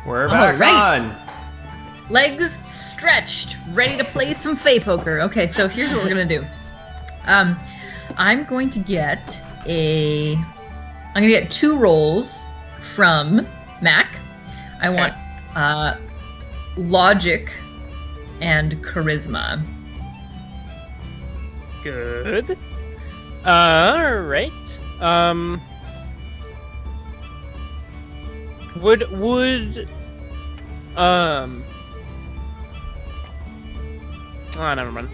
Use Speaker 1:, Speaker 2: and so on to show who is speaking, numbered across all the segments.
Speaker 1: We're back on.
Speaker 2: Legs stretched, ready to play some Fey Poker. Okay, so here's what we're gonna do. I'm going to get 2 rolls from Mac. I want logic and charisma.
Speaker 3: Good. Alright. Oh, never mind.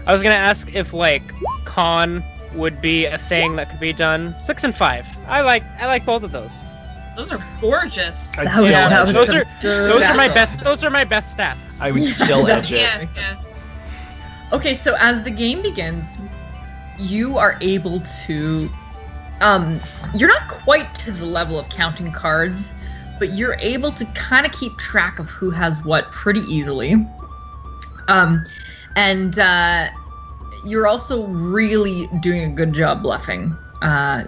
Speaker 3: I was gonna ask if, like, con would be a thing that could be done. 6 and 5. I like both of those.
Speaker 4: Those are gorgeous.
Speaker 1: I'd still edge it.
Speaker 3: Those are my best. Those are my best stats.
Speaker 1: I would still edge it.
Speaker 4: Yeah.
Speaker 2: Okay, so as the game begins, you are able to. You're not quite to the level of counting cards, but you're able to kind of keep track of who has what pretty easily. And you're also really doing a good job bluffing.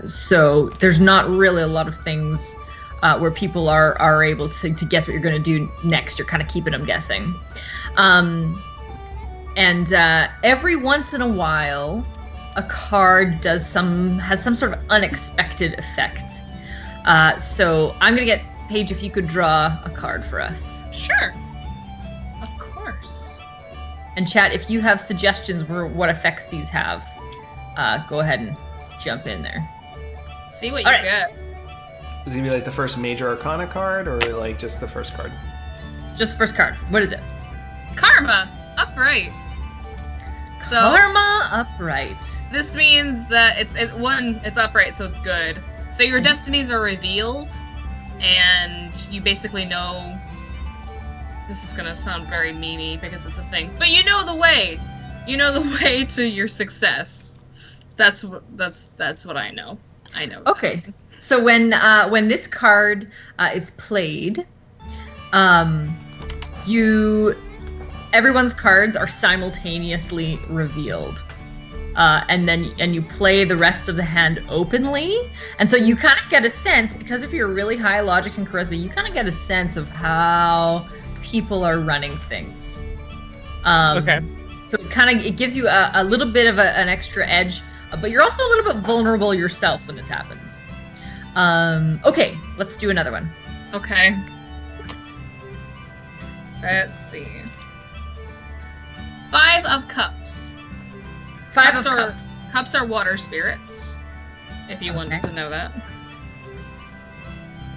Speaker 2: So there's not really a lot of things where people are able to guess what you're going to do next. You're kind of keeping them guessing. And every once in a while, a card has some sort of unexpected effect. So I'm going to get Paige, if you could draw a card for us.
Speaker 4: Sure. Of course.
Speaker 2: And chat, if you have suggestions for what effects these have, go ahead and jump in there.
Speaker 4: See what you get.
Speaker 1: Is it gonna be like the first major arcana card, or like just the first card?
Speaker 2: Just the first card. What is it?
Speaker 4: Karma. Upright. So,
Speaker 2: Karma upright.
Speaker 4: This means that it's upright, so it's good. So your destinies are revealed, and you basically know. This is gonna sound very memey because it's a thing, but you know the way. You know the way to your success. That's what I know. I know.
Speaker 2: Okay. So when this card is played, everyone's cards are simultaneously revealed, and you play the rest of the hand openly, and so you kind of get a sense, because of your really high logic and charisma, you kind of get a sense of how people are running things.
Speaker 3: Okay.
Speaker 2: So it gives you a little bit of an extra edge, but you're also a little bit vulnerable yourself when this happens. Okay, let's do another one.
Speaker 4: Okay. Let's see. 5 of Cups. Cups are water spirits, if you wanted to know that.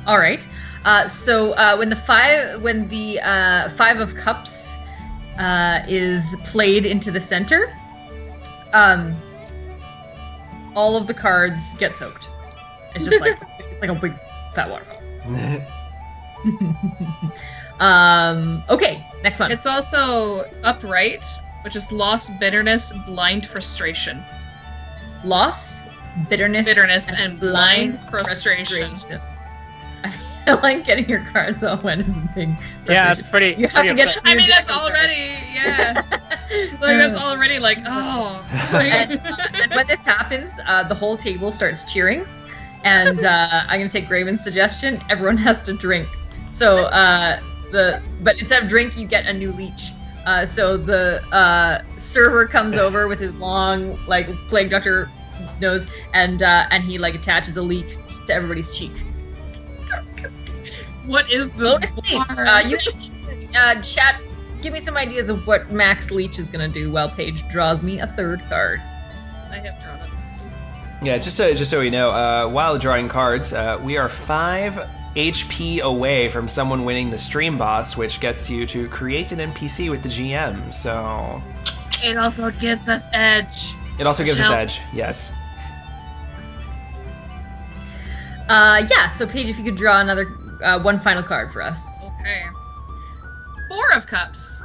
Speaker 2: All right. So when the 5 of Cups is played into the center, all of the cards get soaked. It's just like it's like a big fat waterfall. Okay, next one.
Speaker 4: It's also upright, which is loss, bitterness, blind frustration.
Speaker 2: Loss, bitterness,
Speaker 4: and blind frustration.
Speaker 2: I like getting your cards all wet is a thing.
Speaker 3: Yeah, that's pretty.
Speaker 2: You have to get.
Speaker 4: I mean, that's already that's already like
Speaker 2: And when this happens, the whole table starts cheering, and I'm gonna take Graven's suggestion. Everyone has to drink. So but instead of drink, you get a new leech. So the server comes over with his long plague doctor nose, and he attaches a leech to everybody's cheek.
Speaker 4: What is the
Speaker 2: bonus leech? You chat. Give me some ideas of what Max Leech is gonna do while Paige draws me a 3rd card.
Speaker 4: I have drawn it.
Speaker 1: Yeah, just so we know, while drawing cards, we are 5 HP away from someone winning the stream boss, which gets you to create an NPC with the GM. So
Speaker 4: it also gives us edge.
Speaker 1: It also gives us edge. Yes.
Speaker 2: Yeah. So Paige, if you could draw another one final card for us.
Speaker 4: Okay. 4 of Cups,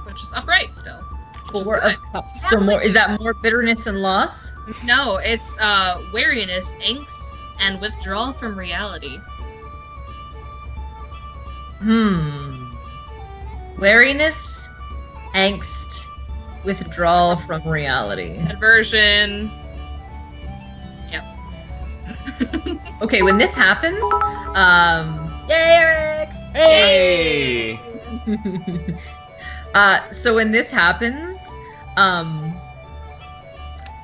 Speaker 4: which is upright still.
Speaker 2: 4 of Cups. So more is that more bitterness and loss?
Speaker 4: No, it's wariness, angst, and withdrawal from reality.
Speaker 2: Wariness, angst, withdrawal from reality.
Speaker 4: Aversion. Yep.
Speaker 2: Okay, when this happens, yay, Eric!
Speaker 1: Hey!
Speaker 2: So when this happens, I'm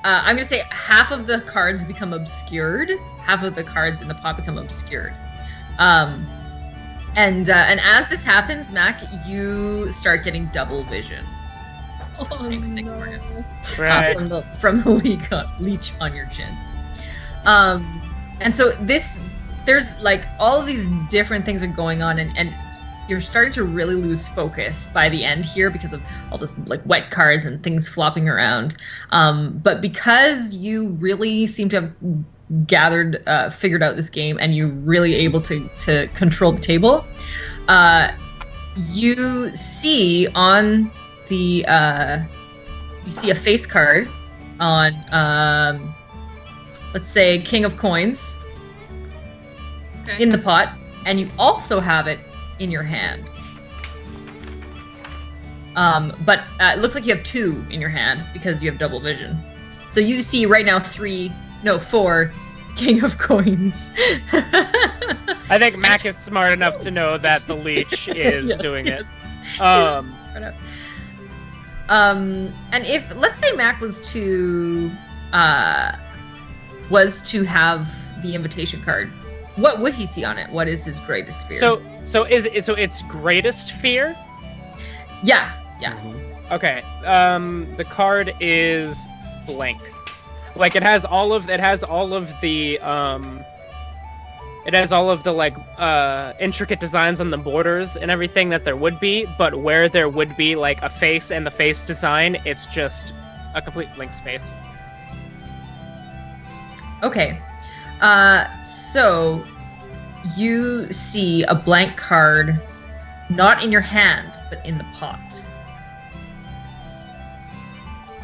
Speaker 2: gonna say half of the cards become obscured. Half of the cards in the pot become obscured. And as this happens, Mac, you start getting double vision. Thanks, Nick Morgan.
Speaker 3: Right.
Speaker 2: From the leech on your chin. And so there's like all of these different things are going on, and you're starting to really lose focus by the end here because of all this like wet cards and things flopping around. But because you really seem to have figured out this game, and you're really able to control the table, you see on the you see a face card on let's say King of Coins in the pot, and you also have it in your hand. But it looks like you have 2 in your hand because you have double vision. So you see right now 4 King of Coins.
Speaker 3: I think Mac is smart enough to know that the leech is doing it.
Speaker 2: And if let's say Mac was to have the invitation card, what would he see on it? What is his greatest fear?
Speaker 3: So it's greatest fear?
Speaker 2: Yeah.
Speaker 3: Okay. The card is blank. Like it has all of the like intricate designs on the borders and everything that there would be, but where there would be like a face and the face design, it's just a complete blank space.
Speaker 2: Okay. So you see a blank card, not in your hand, but in the pot.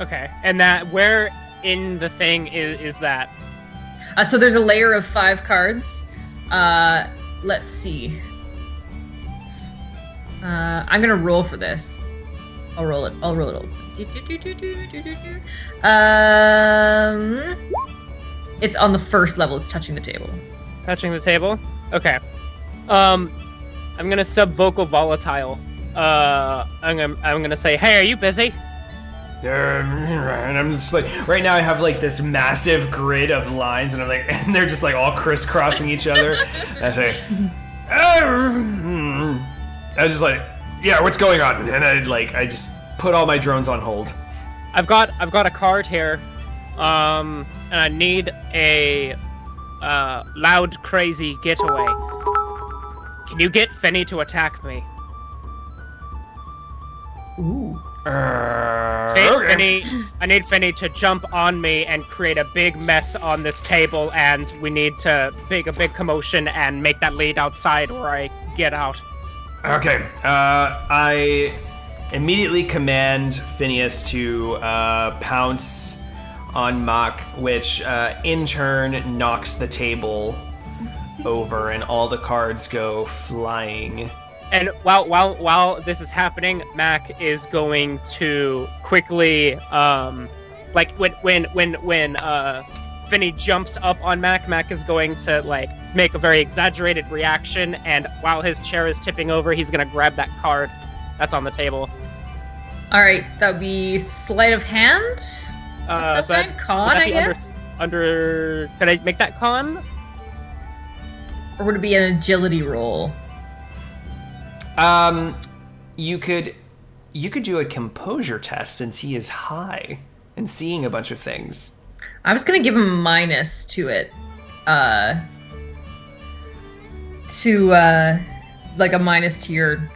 Speaker 3: Okay. And that where in the thing is that?
Speaker 2: So there's a layer of 5 cards. Let's see. I'm gonna roll for this. I'll roll it open. It's on the first level. It's touching the table.
Speaker 3: Touching the table? Okay. I'm gonna sub-vocal volatile. I'm gonna say, hey, are you busy?
Speaker 1: And I'm just like, right now I have like this massive grid of lines, and and they're just like all crisscrossing each other. And I say, I was just like, yeah, what's going on? And I just put all my drones on hold.
Speaker 3: I've got a card here, and I need a loud, crazy getaway. Can you get Fenny to attack me?
Speaker 2: Ooh.
Speaker 1: Okay.
Speaker 3: I need Fenny to jump on me and create a big mess on this table, and we need to make a big commotion and make that lead outside or I get out.
Speaker 1: Okay. I immediately command Phineas to pounce on Mach, which in turn knocks the table over, and all the cards go flying.
Speaker 3: And while this is happening, Mac is going to quickly, like when Finny jumps up on Mac is going to like make a very exaggerated reaction, and while his chair is tipping over, he's gonna grab that card that's on the table.
Speaker 2: All right, that would be sleight of hand. What's that kind? Con, I guess.
Speaker 3: Under, can I make that con?
Speaker 2: Or would it be an agility roll?
Speaker 1: You could do a composure test since he is high and seeing a bunch of things.
Speaker 2: I was gonna give him a minus to it, like a minus to your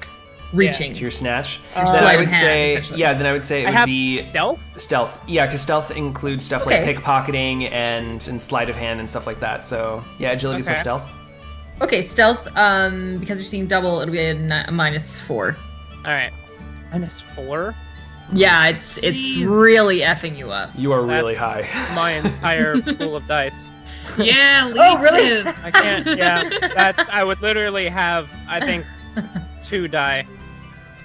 Speaker 2: reaching.
Speaker 1: To your snatch.
Speaker 2: Then
Speaker 1: I would say, it would be
Speaker 3: stealth.
Speaker 1: Stealth, yeah, because stealth includes stuff like pickpocketing and sleight of hand and stuff like that. So yeah, agility plus stealth.
Speaker 2: Okay, stealth. Because you're seeing double, it'll be a -4.
Speaker 3: All right, -4.
Speaker 2: Yeah, it's really effing you up.
Speaker 1: You are really high.
Speaker 3: My entire pool of dice.
Speaker 4: Yeah,
Speaker 2: really?
Speaker 3: I can't. Yeah, I would literally have, I think, 2 die.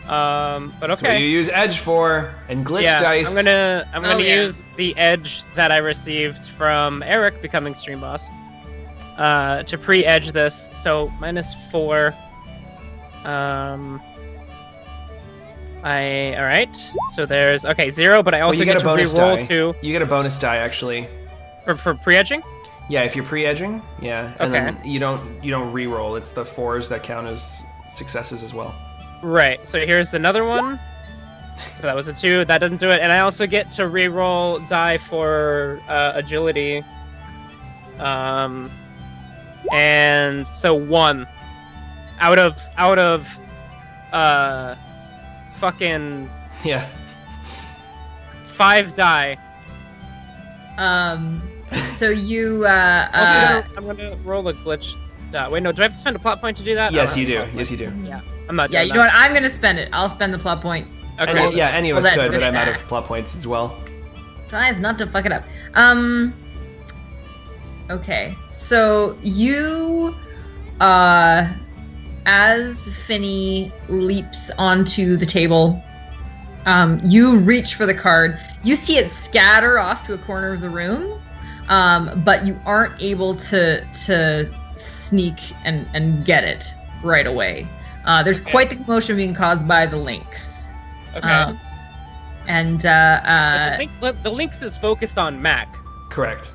Speaker 3: But okay.
Speaker 1: That's what you use edge for, and glitch dice.
Speaker 3: I'm gonna use the edge that I received from Eric becoming stream boss. To pre-edge this, so -4. All right. So there's 0, but I also
Speaker 1: you
Speaker 3: get
Speaker 1: a
Speaker 3: to
Speaker 1: bonus
Speaker 3: reroll
Speaker 1: die.
Speaker 3: 2
Speaker 1: You get a bonus die actually.
Speaker 3: for pre-edging.
Speaker 1: Yeah, if you're pre-edging, yeah, and
Speaker 3: Okay.
Speaker 1: then you don't re-roll. It's the 4s that count as successes as well.
Speaker 3: Right. So here's another one. So that was a 2. That doesn't do it. And I also get to re-roll die for agility. And so 1 out of fucking
Speaker 1: Yeah.
Speaker 3: 5 die.
Speaker 2: So you
Speaker 3: I'm gonna roll a glitch die. Wait, no, do I have to spend a plot point to do that?
Speaker 1: Yes,
Speaker 3: I
Speaker 1: you
Speaker 3: don't
Speaker 1: do.
Speaker 3: have a plot
Speaker 1: Yes, you
Speaker 3: point.
Speaker 1: do.
Speaker 2: yeah.
Speaker 3: I'm not
Speaker 2: Yeah,
Speaker 3: doing
Speaker 2: you know what? I'm gonna spend it. I'll spend the plot point.
Speaker 3: Okay.
Speaker 1: And, yeah, any of us
Speaker 2: Well,
Speaker 1: could,
Speaker 2: then
Speaker 1: but I'm out of
Speaker 2: push
Speaker 1: plot points as well.
Speaker 2: Tries not to fuck it up. Okay. So you as Finny leaps onto the table, you reach for the card. You see it scatter off to a corner of the room, but you aren't able to sneak and get it right away. There's quite the commotion being caused by the lynx.
Speaker 3: Okay. The Lynx is focused on Mac.
Speaker 1: Correct.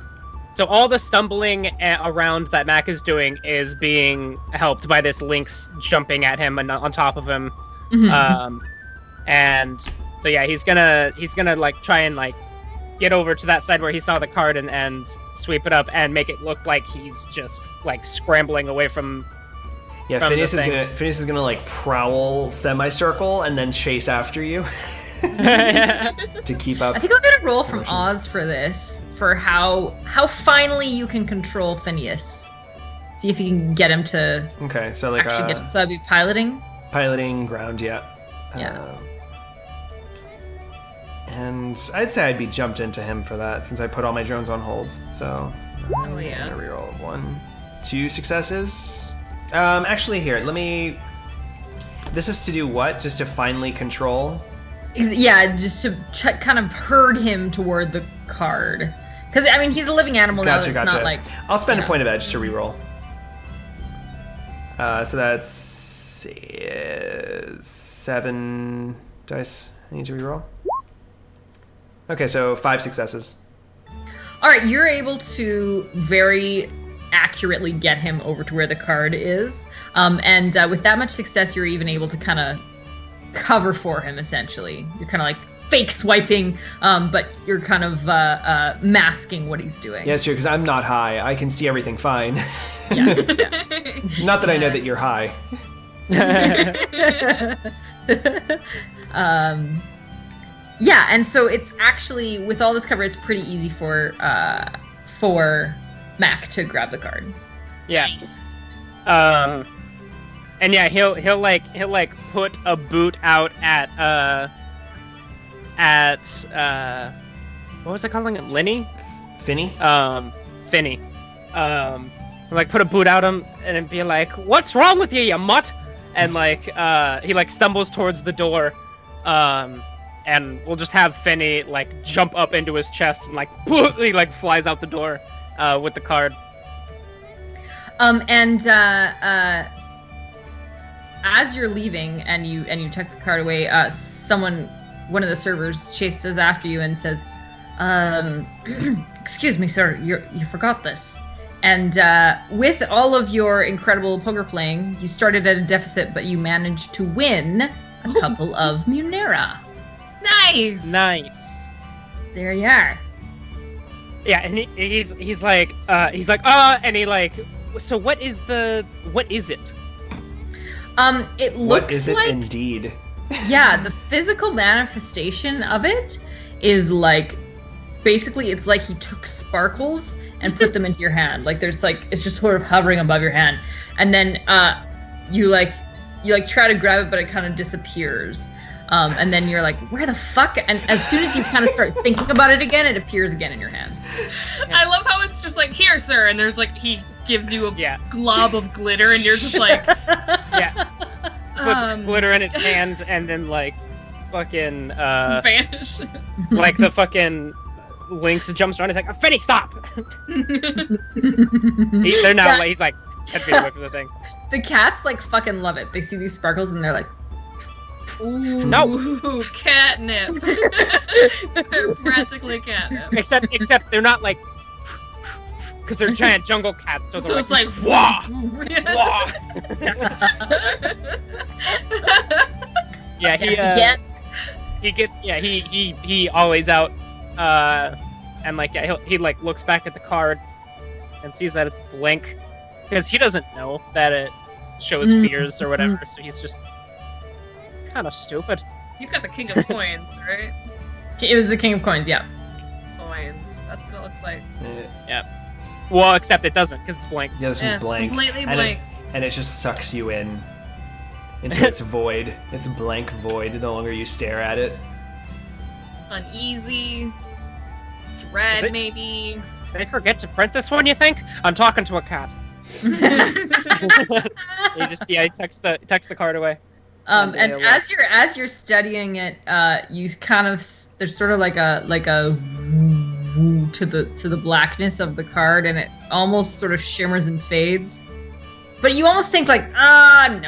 Speaker 3: So all the stumbling around that Mac is doing is being helped by this Lynx jumping at him and on top of him. And so yeah, he's gonna like try and like get over to that side where he saw the card and sweep it up and make it look like he's just like scrambling away from.
Speaker 1: Yeah,
Speaker 3: From the
Speaker 1: Phineas is gonna like prowl semicircle and then chase after you to keep up.
Speaker 2: I think I'll get a roll from
Speaker 1: Commotion.
Speaker 2: Oz for this, for how finally you can control Phineas. See if you can get him to
Speaker 1: Okay, so like
Speaker 2: actually get. So I'd be piloting.
Speaker 1: piloting ground, yeah.
Speaker 2: Yeah.
Speaker 1: And I'd say I'd be jumped into him for that since I put all my drones on hold. So
Speaker 4: Oh yeah.
Speaker 1: I'm gonna reroll 1, 2 successes. Actually, here, let me. This is to do what? Just to finally control.
Speaker 2: Yeah, just to kind of herd him toward the card. Because, I mean, he's a living animal now.
Speaker 1: Gotcha,
Speaker 2: It's
Speaker 1: gotcha.
Speaker 2: not like...
Speaker 1: I'll spend
Speaker 2: you
Speaker 1: a
Speaker 2: know.
Speaker 1: point of edge to reroll. So that's 7 dice I need to reroll. Okay, so 5 successes.
Speaker 2: All right, you're able to very accurately get him over to where the card is. And with that much success, you're even able to kind of cover for him, essentially. You're kind of like fake swiping, but you're kind of masking what he's doing.
Speaker 1: Yeah, it's true, because I'm not high. I can see everything fine.
Speaker 2: Yeah.
Speaker 1: Not that I know that you're high.
Speaker 2: Yeah, and so it's actually, with all this cover, it's pretty easy for Mac to grab the card.
Speaker 3: Yeah. And yeah, he'll put a boot out at what was I calling it? Lenny?
Speaker 1: Finny?
Speaker 3: Finny. Like put a boot out him and be like, "What's wrong with you, you mutt?" And like he like stumbles towards the door. And we'll just have Finny like jump up into his chest and like he like flies out the door with the card.
Speaker 2: As you're leaving and you tuck the card away, one of the servers chases after you and says, "Excuse me, sir, you forgot this." And with all of your incredible poker playing, you started at a deficit, but you managed to win a couple of Munera.
Speaker 4: Nice.
Speaker 3: Nice.
Speaker 2: There you are.
Speaker 3: Yeah, and he's like, and he like, so what is it?
Speaker 2: It looks
Speaker 1: What is it
Speaker 2: like,
Speaker 1: indeed?
Speaker 2: yeah, the physical manifestation of it is like, basically it's like he took sparkles and put them into your hand. Like there's like, it's just sort of hovering above your hand. And then you try to grab it, but it kind of disappears. And then you're like, where the fuck? And as soon as you kind of start thinking about it again, it appears again in your hand.
Speaker 4: I love how it's just like, here, sir, and there's like, he gives you a glob of glitter, and you're just like,
Speaker 3: puts glitter in his hand, and then like fucking
Speaker 4: vanish.
Speaker 3: like the fucking Lynx jumps around. He's like, "Finny, stop!" He's like That'd be the whip of the thing.
Speaker 2: The cats like fucking love it. They see these sparkles and they're like,
Speaker 4: Ooh,
Speaker 3: No.
Speaker 4: catnip. They're practically catnip.
Speaker 3: Except they're not like, because they're giant jungle cats. So,
Speaker 4: So
Speaker 3: they're
Speaker 4: it's like,
Speaker 3: wah,
Speaker 4: Yeah.
Speaker 3: wah. Yeah,
Speaker 2: yeah, you can't.
Speaker 3: he gets he always out, and like he like looks back at the card and sees that it's blank because he doesn't know that it shows fears or whatever. So he's just kind of stupid.
Speaker 4: You've got the king of coins, right?
Speaker 2: It was the king of coins, yeah.
Speaker 4: Coins. That's what it looks like.
Speaker 3: Well, except it doesn't because it's blank.
Speaker 1: Yeah, this one's blank.
Speaker 4: Completely
Speaker 1: And
Speaker 4: blank.
Speaker 1: And it just sucks you in into its void. It's blank void the longer you stare at it.
Speaker 4: Uneasy. Dread, maybe.
Speaker 3: Did they forget to print this one? You think? I'm talking to a cat. He texts the card away.
Speaker 2: And as you're studying it, you kind of there's sort of like a woo to the blackness of the card, and it almost sort of shimmers and fades. But you almost think like, I'm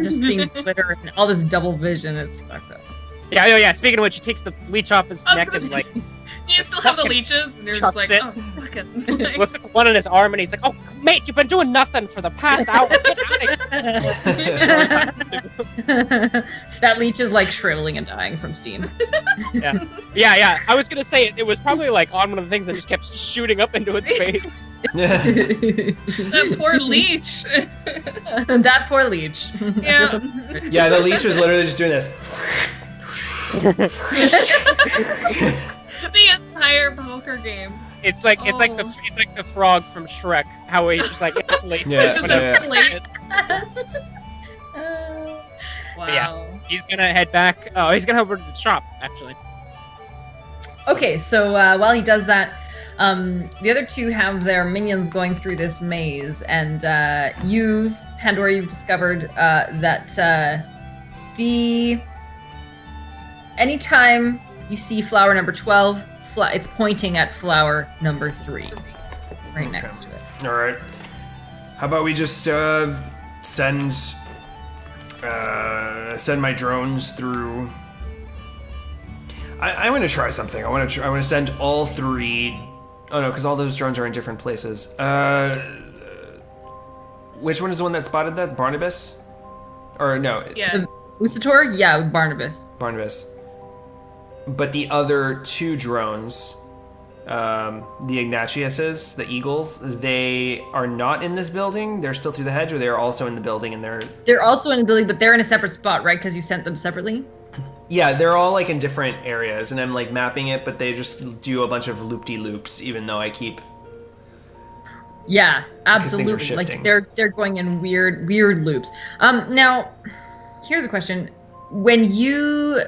Speaker 2: just seeing glitter and all this double vision. It's fucked up.
Speaker 3: Yeah. Speaking of which, he takes the leech off his
Speaker 4: I was
Speaker 3: neck
Speaker 4: gonna
Speaker 3: and
Speaker 4: say,
Speaker 3: like
Speaker 4: do you still have the leeches? And you're just
Speaker 3: chucks
Speaker 4: like,
Speaker 3: it.
Speaker 4: oh, fucking. Like,
Speaker 3: looks at the one on his arm and he's like, "Oh, mate, you've been doing nothing for the past hour. Get out of here."
Speaker 2: That leech is like shriveling and dying from steam.
Speaker 3: Yeah. I was gonna say it was probably like on one of the things that just kept shooting up into its face.
Speaker 4: that poor leech.
Speaker 2: That poor leech.
Speaker 4: Yeah.
Speaker 1: Yeah, the leech was literally just doing this.
Speaker 4: The entire poker game.
Speaker 3: It's like the frog from Shrek. How he's just like inflates
Speaker 1: Yeah,
Speaker 3: it
Speaker 4: just
Speaker 3: whenever-
Speaker 4: inflate. Wow.
Speaker 3: Yeah. He's gonna head back. Oh, he's gonna head over to the shop actually.
Speaker 2: Okay, so while he does that, the other two have their minions going through this maze, and Pandora, you've discovered that anytime you see flower number 12, it's pointing at flower number 3, right next to it.
Speaker 1: All right. How about we just send my drones through? I'm gonna try something. I want to send all 3. Oh no, because all those drones are in different places. Which one is the one that spotted that? Barnabas? Or no?
Speaker 4: Yeah.
Speaker 2: Usator? Yeah, Barnabas.
Speaker 1: Barnabas. But the other 2 drones, the Ignatiuses, the Eagles, they are not in this building. They're still through the hedge, or they are also in the building, and
Speaker 2: They're also in the building, but they're in a separate spot, right? Because you sent them separately.
Speaker 1: Yeah, they're all like in different areas, and I'm like mapping it, but they just do a bunch of loop-de-loops, even though I keep.
Speaker 2: Yeah,
Speaker 1: Because things are
Speaker 2: absolutely. Like
Speaker 1: shifting.
Speaker 2: they're going in weird loops. Now, here's a question: when you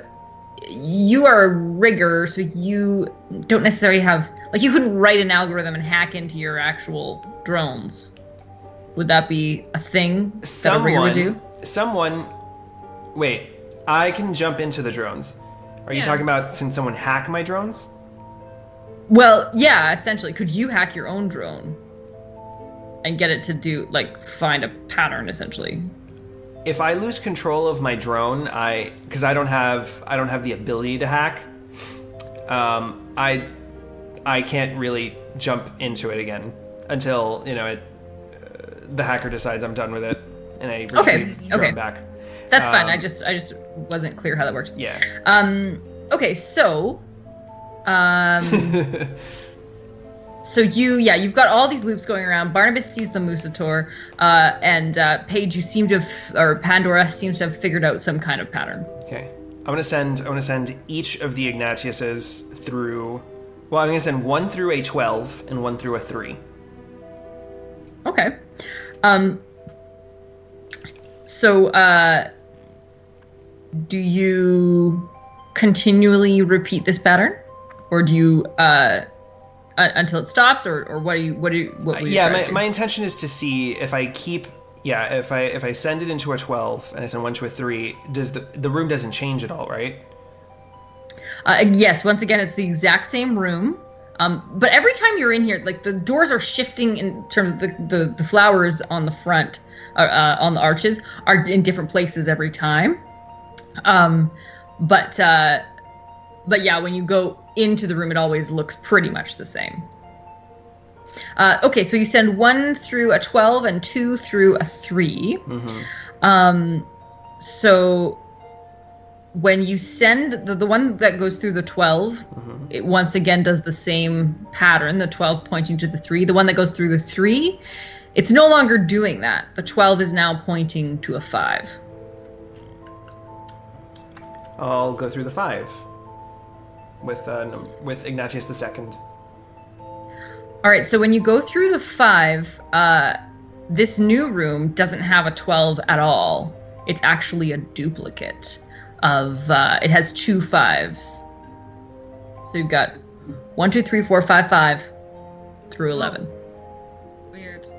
Speaker 2: are a rigger, so you don't necessarily have you couldn't write an algorithm and hack into your actual drones. Would that be a thing that a rigger would do?
Speaker 1: Wait, I can jump into the drones. Are you
Speaker 4: Yeah.
Speaker 1: talking about since someone hack my drones?
Speaker 2: Well, yeah, essentially. Could you hack your own drone and get it to find a pattern, essentially?
Speaker 1: If I lose control of my drone, because I don't have the ability to hack, I can't really jump into it again until the hacker decides I'm done with it and I retrieve the drone back.
Speaker 2: That's fine. I just wasn't clear how that worked.
Speaker 1: Yeah.
Speaker 2: Okay, so so you've got all these loops going around. Barnabas sees the Musator, and Paige, Pandora seems to have figured out some kind of pattern.
Speaker 1: Okay. I'm gonna send each of the Ignatiuses through. Well, I'm gonna send one through a 12 and one through a 3.
Speaker 2: Okay. So do you continually repeat this pattern, or do you until it stops, or what were you
Speaker 1: My intention is to see if I keep. Yeah, if I send it into a 12 and I send one to a 3, does the room doesn't change at all, right?
Speaker 2: Yes. Once again, it's the exact same room. But every time you're in here, like the doors are shifting in terms of the flowers on the front, on the arches, are in different places every time. But yeah, when you go into the room, it always looks pretty much the same. Okay, so you send 1 through a 12 and 2 through a 3. Mm-hmm. So when you send the one that goes through the 12, mm-hmm. it once again does the same pattern, the 12 pointing to the 3. The one that goes through the 3, it's no longer doing that. The 12 is now pointing to a 5.
Speaker 1: I'll go through the 5 with Ignatius II.
Speaker 2: All right, so when you go through the 5, this new room doesn't have a 12 at all. It's actually a duplicate of, it has 2 5s. So you've got 1, 2, 3, 4, 5, 5 through 11.
Speaker 4: Weird. So,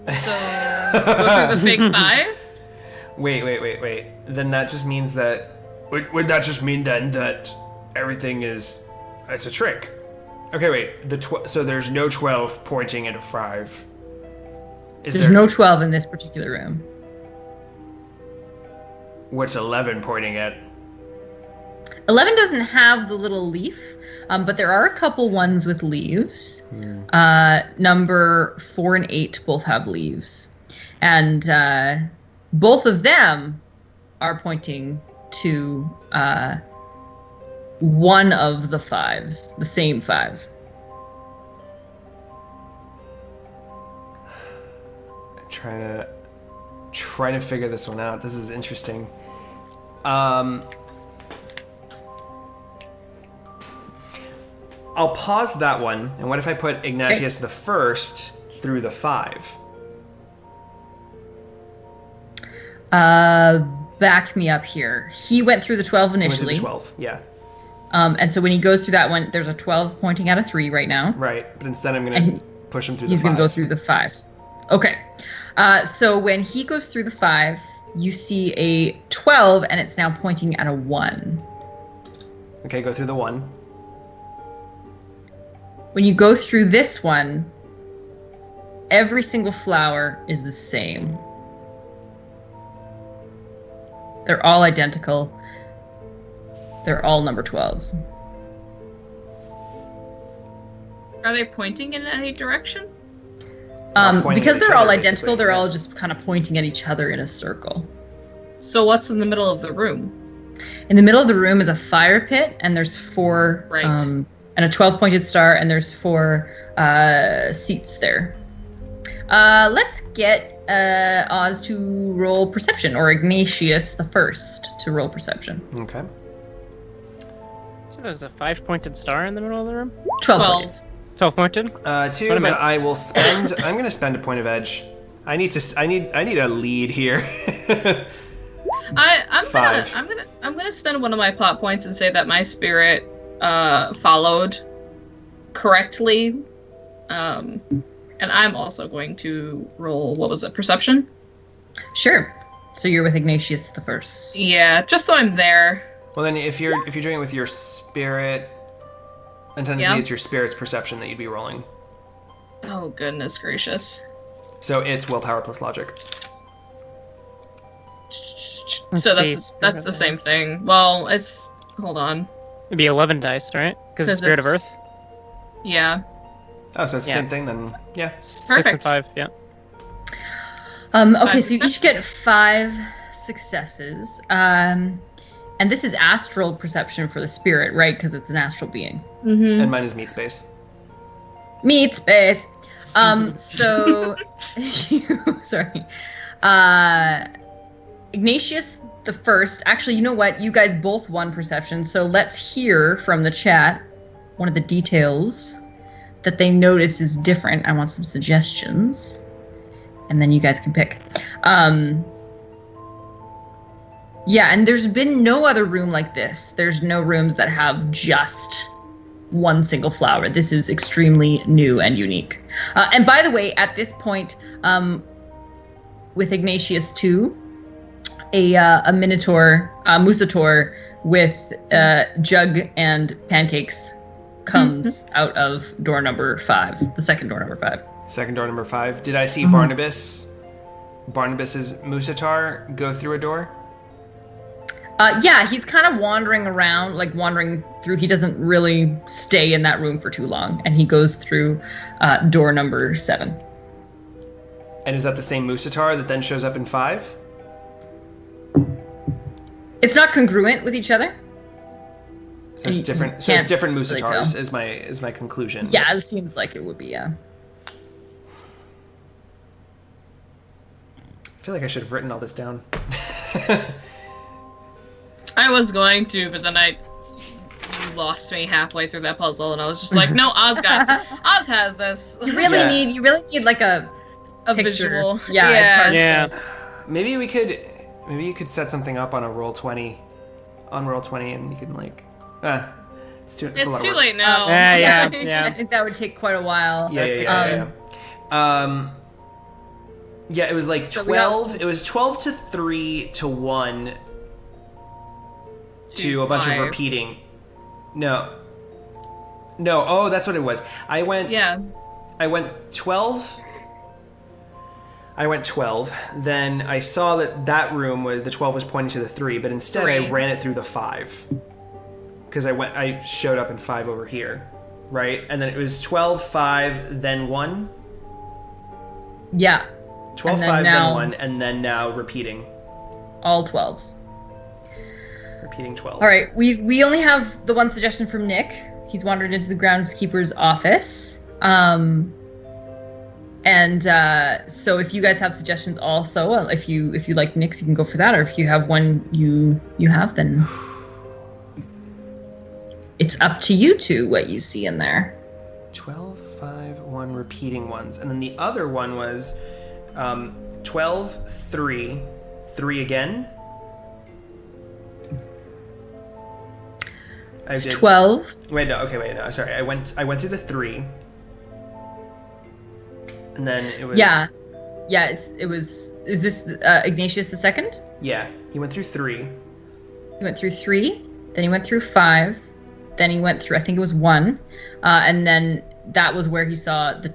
Speaker 4: go through the fake 5?
Speaker 1: Wait. Then that just means that... Would that just mean then that everything is... It's a trick? Okay, wait. So there's no 12 pointing at a 5.
Speaker 2: There's no 12 in this particular room.
Speaker 1: What's 11 pointing at?
Speaker 2: 11 doesn't have the little leaf, but there are a couple ones with leaves. Number 4 and 8 both have leaves. And both of them are pointing to one of the 5s, the same 5.
Speaker 1: I'm trying to figure this one out. This is interesting. I'll pause that one. And what if I put Ignatius the First through the 5?
Speaker 2: Back me up here. He went through the 12 initially.
Speaker 1: Went through the 12, yeah.
Speaker 2: And so when he goes through that one, there's a 12 pointing at a 3 right now.
Speaker 1: Right, but instead I'm going to push him through the 5.
Speaker 2: He's going to go through the 5. Okay. So when he goes through the 5, you see a 12, and it's now pointing at a 1.
Speaker 1: Okay, go through the 1.
Speaker 2: When you go through this one, every single flower is the same. They're all identical. They're all number 12s.
Speaker 4: Are they pointing in any direction?
Speaker 2: Because they're all identical, they're all just kind of pointing at each other in a circle.
Speaker 4: So what's in the middle of the room?
Speaker 2: In the middle of the room is a fire pit, and there's 4,
Speaker 4: right.
Speaker 2: And a 12-pointed star, and there's 4 seats there. Let's get Oz to roll perception, or Ignatius the First to roll perception.
Speaker 1: Okay.
Speaker 3: So there's a 5-pointed star in the middle of the room?
Speaker 2: 12.
Speaker 3: 12 pointed?
Speaker 1: 2, but I will spend... I'm going to spend a point of edge. I need a lead here.
Speaker 4: I'm gonna spend one of my plot points and say that my spirit followed correctly. And I'm also going to roll, what was it, perception?
Speaker 2: Sure. So you're with Ignatius the First.
Speaker 4: Yeah, just so I'm there.
Speaker 1: Well, then if you're doing it with your spirit, then technically it's your spirit's perception that you'd be rolling.
Speaker 4: Oh, goodness gracious.
Speaker 1: So it's willpower plus logic.
Speaker 4: So that's the same thing. Well, it's... Hold on.
Speaker 3: It'd be 11 dice, right? Because it's Spirit of Earth?
Speaker 4: Yeah.
Speaker 1: Oh, so it's the same thing then. Yeah.
Speaker 3: 6 and 5, yeah.
Speaker 2: Okay, so you each get 5 successes. And this is astral perception for the spirit, right? Because it's an astral being.
Speaker 4: Mm-hmm.
Speaker 1: And mine is meat space.
Speaker 2: Meat space. So... sorry. Ignatius the First. Actually, you know what? You guys both won perception, so let's hear from the chat one of the details that they notice is different. I want some suggestions, and then you guys can pick. Yeah, and there's been no other room like this. There's no rooms that have just one single flower. This is extremely new and unique. And by the way, at this point, with Ignatius 2, a minotaur, Musator, with jug and pancakes comes out of door number 5, the second door number 5.
Speaker 1: Second door number 5. Did I see Barnabas's Musatar go through a door?
Speaker 2: Yeah, he's kind of wandering around, like wandering through. He doesn't really stay in that room for too long, and he goes through door number 7.
Speaker 1: And is that the same Musatar that then shows up in 5?
Speaker 2: It's not congruent with each other.
Speaker 1: So it's different. So it's different Musatars. Is my conclusion.
Speaker 2: Yeah, it seems like it would be. Yeah.
Speaker 1: I feel like I should have written all this down.
Speaker 4: I was going to, but then you lost me halfway through that puzzle, and I was just like, no, Oz has this.
Speaker 2: You really need like a picture.
Speaker 4: Visual.
Speaker 2: Yeah.
Speaker 3: Yeah.
Speaker 1: Maybe you could set something up on a Roll20, and you can like, it's a lot
Speaker 4: It's
Speaker 1: of
Speaker 4: too
Speaker 1: work.
Speaker 4: late now.
Speaker 3: Yeah.
Speaker 2: I think that would take quite a while.
Speaker 1: Yeah. Yeah, it was like 12. It was 12 to 3 to 1 to a bunch of
Speaker 4: 5.
Speaker 1: repeating. No. Oh, that's what it was. I went 12. Then I saw that room where the 12 was pointing to the 3, but instead I ran it through the 5. Because I showed up in 5 over here, right? And then it was 12, 5, then 1.
Speaker 2: Yeah.
Speaker 1: 12, 5, then 1, and then now repeating.
Speaker 2: All 12s.
Speaker 1: Repeating 12s.
Speaker 2: All right, we only have the one suggestion from Nick. He's wandered into the groundskeeper's office. So if you guys have suggestions also, if you like Nick's, you can go for that, or if you have one you have, then it's up to you two what you see in there.
Speaker 1: 12, 5, 1 repeating ones. And then the other one was 12, 3, 3 again.
Speaker 2: It's 12.
Speaker 1: Wait, no. Sorry, I went through the 3, and then it was.
Speaker 2: Yeah. It was. Is this Ignatius the second?
Speaker 1: Yeah, he went through 3.
Speaker 2: He went through 3. Then he went through 5. Then he went through, I think it was 1, and then that was where he saw the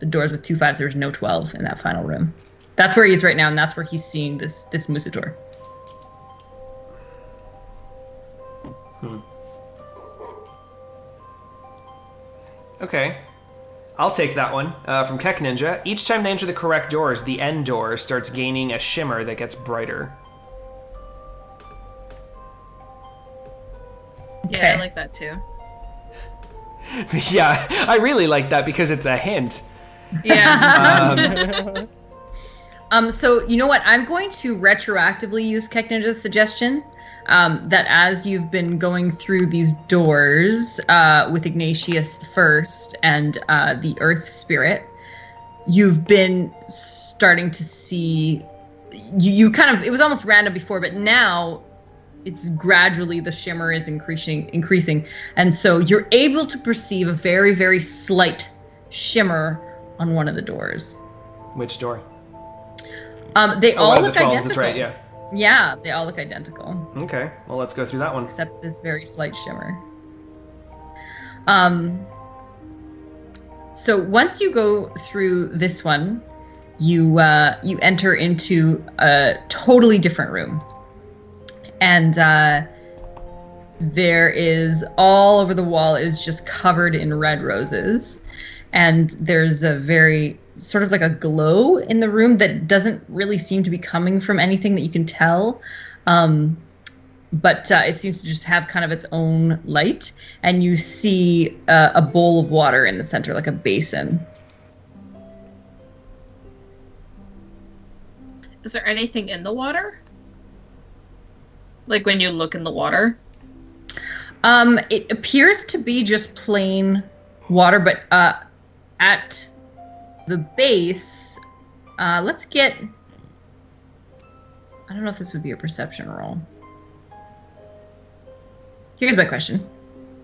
Speaker 2: doors with 2 5s. There was no 12 in that final room. That's where he is right now, and that's where he's seeing this Musator.
Speaker 1: Okay. I'll take that one. From Keck Ninja. Each time they enter the correct doors, the end door starts gaining a shimmer that gets brighter.
Speaker 4: Yeah, I like that too.
Speaker 1: Yeah, I really like that because it's a hint.
Speaker 4: Yeah.
Speaker 2: So you know what? I'm going to retroactively use Keck Ninja's suggestion. That as you've been going through these doors with Ignatius first and the Earth Spirit, you've been starting to see. You kind of, it was almost random before, but now it's gradually the shimmer is increasing, and so you're able to perceive a very, very slight shimmer on one of the doors.
Speaker 1: Which door?
Speaker 2: They all look
Speaker 1: the 12s,
Speaker 2: identical.
Speaker 1: that's right, yeah.
Speaker 2: Yeah, they all look identical.
Speaker 1: Okay, well, let's go through that one.
Speaker 2: Except this very slight shimmer. So once you go through this one, you enter into a totally different room. And there is, all over the wall is just covered in red roses. And there's a very, sort of like a glow in the room that doesn't really seem to be coming from anything that you can tell. But it seems to just have kind of its own light. And you see a bowl of water in the center, like a basin.
Speaker 4: Is there anything in the water? Like when you look in the water?
Speaker 2: It appears to be just plain water, but at the base, let's get... I don't know if this would be a perception roll. Here's my question.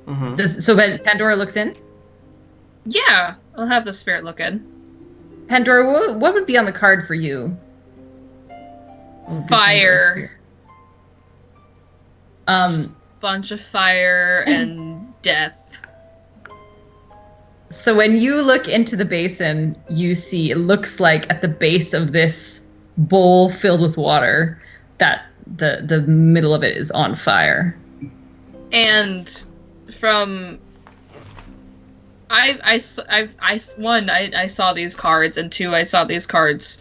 Speaker 1: Mm-hmm.
Speaker 2: So Pandora looks in?
Speaker 4: Yeah, I'll have the spirit look in.
Speaker 2: Pandora, what would be on the card for you?
Speaker 4: Fire.
Speaker 2: Um,
Speaker 4: Bunch of fire and death.
Speaker 2: So when you look into the basin, you see it looks like at the base of this bowl filled with water that the middle of it is on fire.
Speaker 4: And from I saw these cards, and two, I saw these cards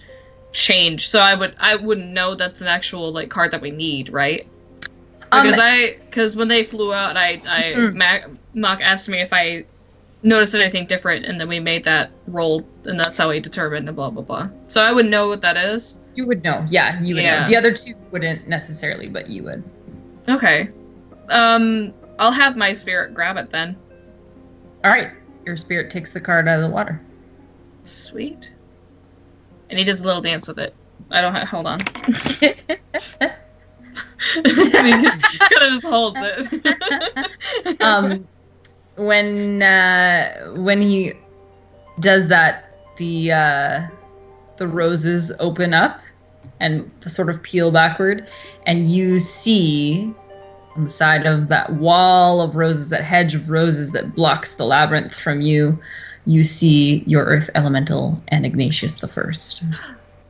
Speaker 4: change. So I wouldn't know that's an actual like card that we need, right? Because when they flew out, Mock asked me if I noticed anything different, and then we made that roll, and that's how we determined and blah blah blah. So I would know what that is.
Speaker 2: You would know, yeah, you would know. The other two wouldn't necessarily, but you would.
Speaker 4: Okay, I'll have my spirit grab it then.
Speaker 2: All right, your spirit takes the card out of the water.
Speaker 4: Sweet. And he does a little dance with it. I don't have. Hold on. He kind of just holds it.
Speaker 2: When he does that, the roses open up and sort of peel backward, and you see on the side of that wall of roses, that hedge of roses that blocks the labyrinth from you, you see your earth elemental and Ignatius the First.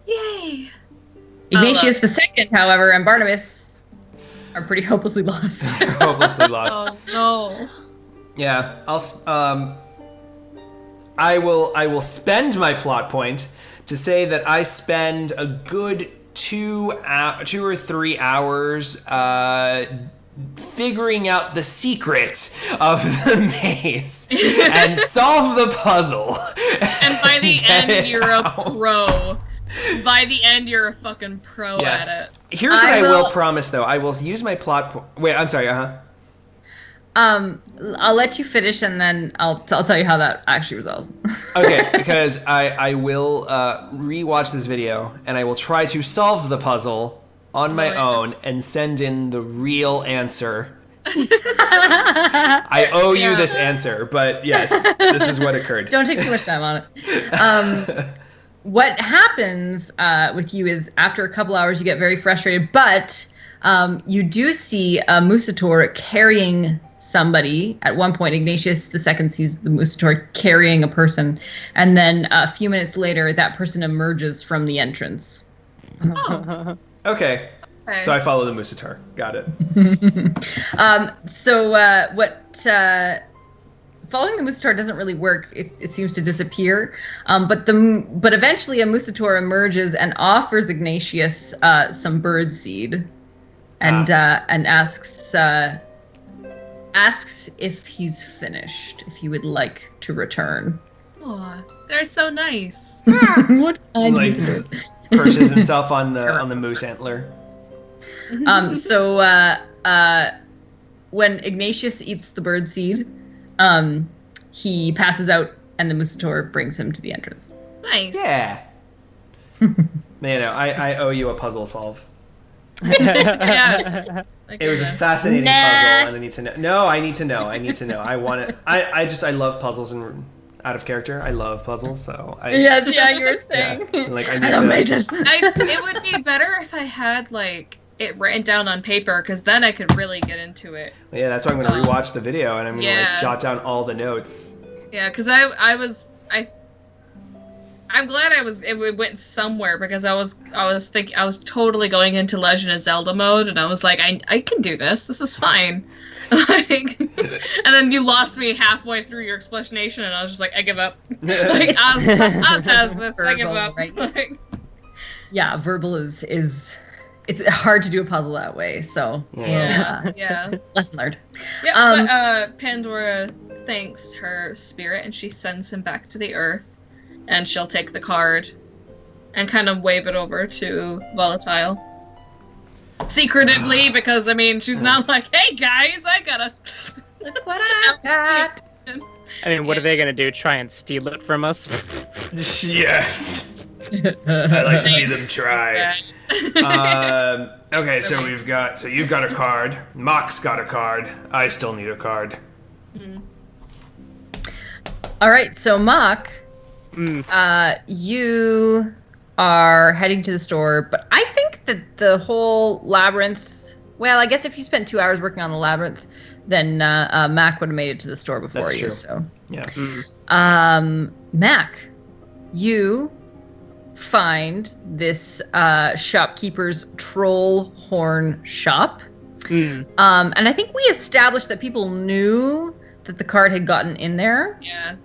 Speaker 4: Yay!
Speaker 2: Ignatius the Second, however, and Barnabas are pretty hopelessly lost.
Speaker 1: They're hopelessly lost.
Speaker 4: Oh no.
Speaker 1: Yeah, I will spend my plot point to say that I spend a good 2 or 3 hours figuring out the secret of the maze and solve the puzzle.
Speaker 4: And by the end, you're
Speaker 1: out.
Speaker 4: a pro. By the end, you're a fucking pro at it.
Speaker 1: Here's what I will promise, though. I will use my plot. Wait, I'm sorry.
Speaker 2: I'll let you finish, and then I'll tell you how that actually resolves.
Speaker 1: Okay, because I will rewatch this video, and I will try to solve the puzzle on my own and send in the real answer. I owe you this answer, but yes, this is what occurred.
Speaker 2: Don't take too much time on it. What happens with you is after a couple hours you get very frustrated, but you do see a Musator carrying somebody. At one point, Ignatius the Second sees the Musator carrying a person, and then a few minutes later, that person emerges from the entrance.
Speaker 4: Oh.
Speaker 1: Okay. So I follow the Musator. Got it.
Speaker 2: Following the Musator doesn't really work. It seems to disappear. But eventually a Musator emerges and offers Ignatius some bird seed, and asks if he's finished, if he would like to return.
Speaker 4: Oh, they're so nice.
Speaker 2: What kind
Speaker 1: Like
Speaker 2: of
Speaker 1: perches himself on the moose antler.
Speaker 2: When Ignatius eats the bird seed, he passes out, and the Musator brings him to the entrance.
Speaker 4: Nice.
Speaker 1: Yeah. I owe you a puzzle solve.
Speaker 4: Yeah.
Speaker 1: It was a fascinating puzzle, and I need to know. No, I need to know. I want it. I love puzzles and out of character. I love puzzles, so
Speaker 2: you were saying.
Speaker 1: Yeah, like I need to.
Speaker 4: It would be better if I had like it written down on paper, because then I could really get into it.
Speaker 1: Yeah, that's why I'm gonna rewatch the video, and I'm gonna like jot down all the notes.
Speaker 4: Yeah, because I'm glad it went somewhere, because I was thinking I was totally going into Legend of Zelda mode, and I was like, I can do this. This is fine. Like, and then you lost me halfway through your explanation, and I was just like, I give up. Like, Oz has this. I give up.
Speaker 2: Right?
Speaker 4: Like,
Speaker 2: yeah, verbal is it's hard to do a puzzle that way. So
Speaker 4: yeah.
Speaker 2: Lesson learned.
Speaker 4: Yeah, but Pandora thanks her spirit, and she sends him back to the earth, and she'll take the card and kind of wave it over to Volatile. Secretively, because I mean, she's not like, hey guys, I gotta look what I got.
Speaker 3: I mean, what are they gonna do? Try and steal it from us?
Speaker 1: Yeah. I like to see them try. Okay, so you've got a card. Mock's got a card. I still need a card.
Speaker 2: All right, so Mock, you are heading to the store, but I think that the whole labyrinth. Well, I guess if you spent 2 hours working on the labyrinth, then Mac would have made it to the store before
Speaker 1: That's
Speaker 2: you.
Speaker 1: true.
Speaker 2: So,
Speaker 1: yeah.
Speaker 2: Mac, you find this shopkeeper's troll horn shop. And I think we established that people knew that the card had gotten in there.
Speaker 4: Yeah.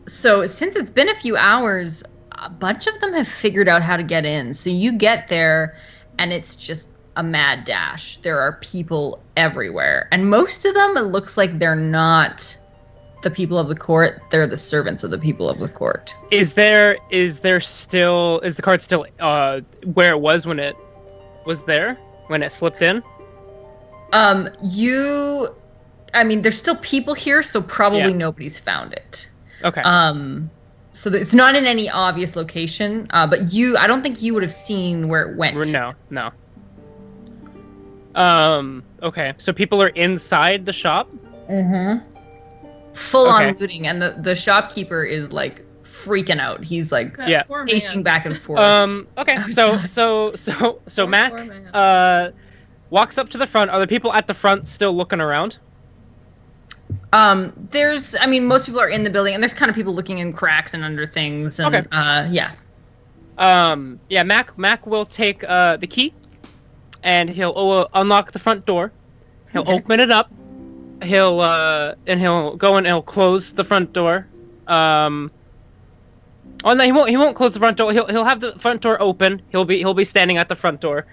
Speaker 2: So since it's been a few hours, a bunch of them have figured out how to get in. So you get there, and it's just a mad dash. There are people everywhere. And most of them, it looks like they're not the people of the court. They're the servants of the people of the court.
Speaker 3: Is the card still where it was when it was there? When it slipped in?
Speaker 2: There's still people here, so probably nobody's found it.
Speaker 3: Okay.
Speaker 2: So it's not in any obvious location, but I don't think you would have seen where it went.
Speaker 3: No. Okay. So people are inside the shop?
Speaker 2: Mm-hmm. Full on looting, and the shopkeeper is like freaking out. He's like pacing back and forth.
Speaker 3: Okay. So Mac walks up to the front. Are the people at the front still looking around?
Speaker 2: Most people are in the building, and there's kind of people looking in cracks and under things. And,
Speaker 3: Mac will take the key, and he'll unlock the front door. He'll open it up. He'll go and he'll close the front door. Oh no, he won't close the front door. He'll have the front door open. He'll be standing at the front door.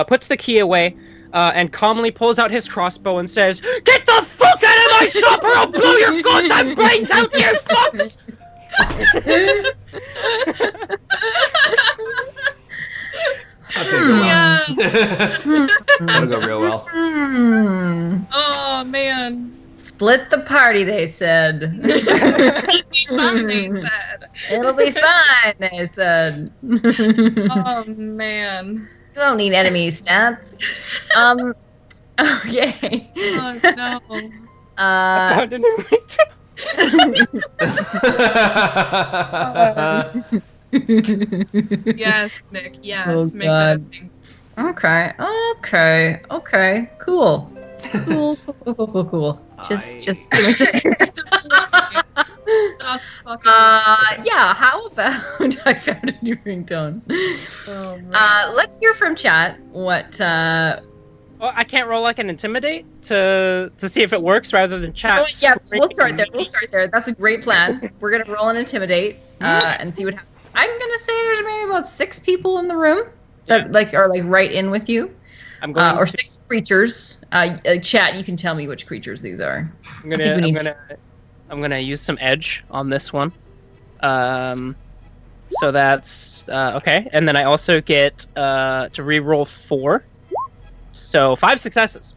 Speaker 3: Puts the key away. And calmly pulls out his crossbow and says, "Get the fuck out of my shop or I'll blow your goddamn brains out, you fucks!"
Speaker 1: That's gonna go well. That'll go real well.
Speaker 4: Oh, man.
Speaker 2: Split the party, they said.
Speaker 4: Fun, they said.
Speaker 2: It'll be fine, they said.
Speaker 4: Oh, man.
Speaker 2: You don't need enemy stats. Okay.
Speaker 4: Oh, no.
Speaker 3: I found a new
Speaker 4: Yes, Nick. Yes.
Speaker 2: Oh,
Speaker 4: Make that a thing.
Speaker 2: Okay. Cool. Just give me a second. How about I found a new ringtone? Let's hear from chat what
Speaker 3: Well, I can't roll like an intimidate to see if it works rather than chat.
Speaker 2: We'll start there. That's a great plan. We're gonna roll an intimidate and see what happens. I'm gonna say there's maybe about 6 people in the room that are right in with you.
Speaker 3: I'm going
Speaker 2: or 6 creatures. Chat, you can tell me which creatures these are.
Speaker 3: I'm gonna use some edge on this one. So that's okay, and then I also get to re-roll 4, so 5 successes.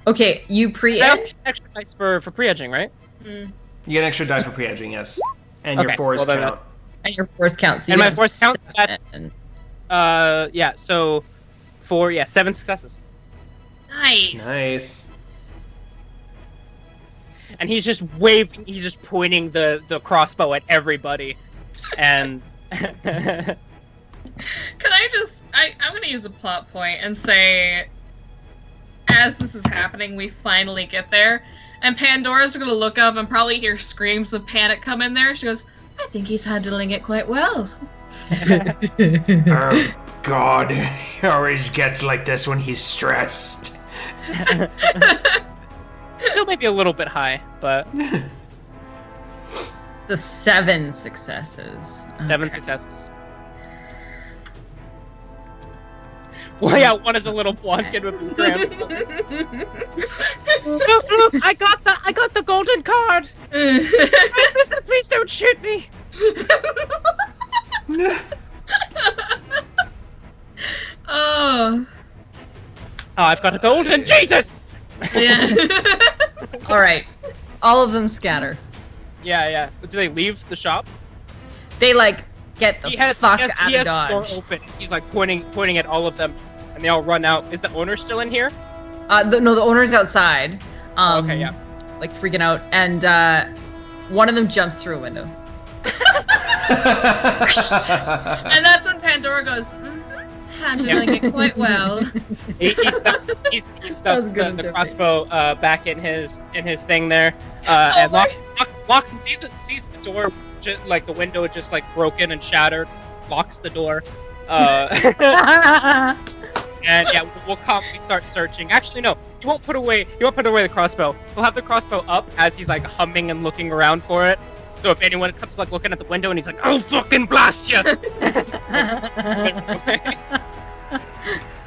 Speaker 2: Okay, you pre-edge.
Speaker 3: Extra dice for pre-edging, right?
Speaker 1: You get an extra die for pre-edging, yes, and your force count.
Speaker 2: And your force count. So
Speaker 3: and my force count. That's So 7 successes.
Speaker 4: Nice.
Speaker 3: And he's just waving. He's just pointing the crossbow at everybody, and.
Speaker 4: Can I just... I'm going to use a plot point and say, as this is happening, we finally get there, and Pandora's going to look up and probably hear screams of panic come in there. She goes, "I think he's handling it quite well."
Speaker 1: Oh, God. He always gets like this when he's stressed.
Speaker 3: Still maybe a little bit high, but...
Speaker 2: The 7 successes.
Speaker 3: 7 successes. Well, yeah, one is a little blonde kid with his cramp. Look! I got the golden card. Please don't shoot me.
Speaker 4: Oh,
Speaker 3: I've got a golden Jesus.
Speaker 4: yeah.
Speaker 2: All right, all of them scatter.
Speaker 3: Yeah. Do they leave the shop?
Speaker 2: They get the fuck out of Dodge.
Speaker 3: The door open. He's pointing at all of them, and they all run out. Is the owner still in here?
Speaker 2: No, the owner's outside.
Speaker 3: Okay, yeah.
Speaker 2: Freaking out, and one of them jumps through a window.
Speaker 4: And that's when Pandora goes, handling it quite well.
Speaker 3: He stuffs the crossbow back in his thing there, and locks and sees the door, just like the window just like broken and shattered. Locks the door, and yeah, we'll calmly start searching. Actually, no, he won't put away the crossbow. He'll have the crossbow up as he's like humming and looking around for it. So if anyone comes like looking at the window and he's like, "I'll fucking blast you!"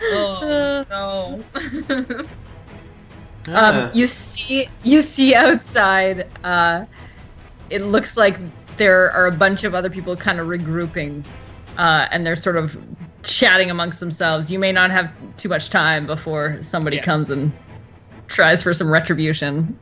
Speaker 4: Oh no.
Speaker 2: You see outside. It looks like there are a bunch of other people kind of regrouping, and they're sort of chatting amongst themselves. You may not have too much time before somebody comes and tries for some retribution.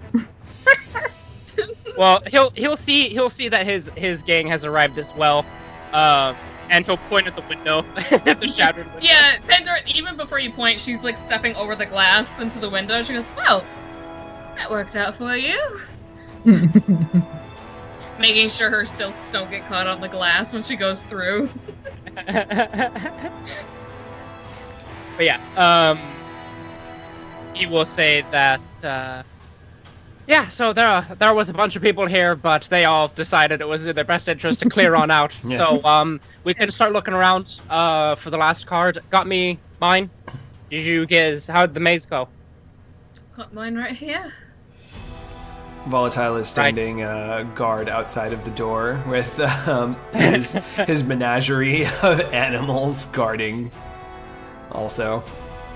Speaker 3: Well, he'll see that his gang has arrived as well, and he'll point at the window, at the shattered window.
Speaker 4: Yeah, Pandora, even before you point, she's like stepping over the glass into the window. She goes, "Well, that worked out for you." Making sure her silks don't get caught on the glass when she goes through.
Speaker 3: But yeah, he will say that. Yeah, so there was a bunch of people here, but they all decided it was in their best interest to clear on out.
Speaker 1: Yeah.
Speaker 3: So we can start looking around for the last card. Got me mine. Did you guys? How'd the maze go?
Speaker 4: Got mine right here.
Speaker 1: Volatile is standing guard outside of the door with his menagerie of animals guarding. Also,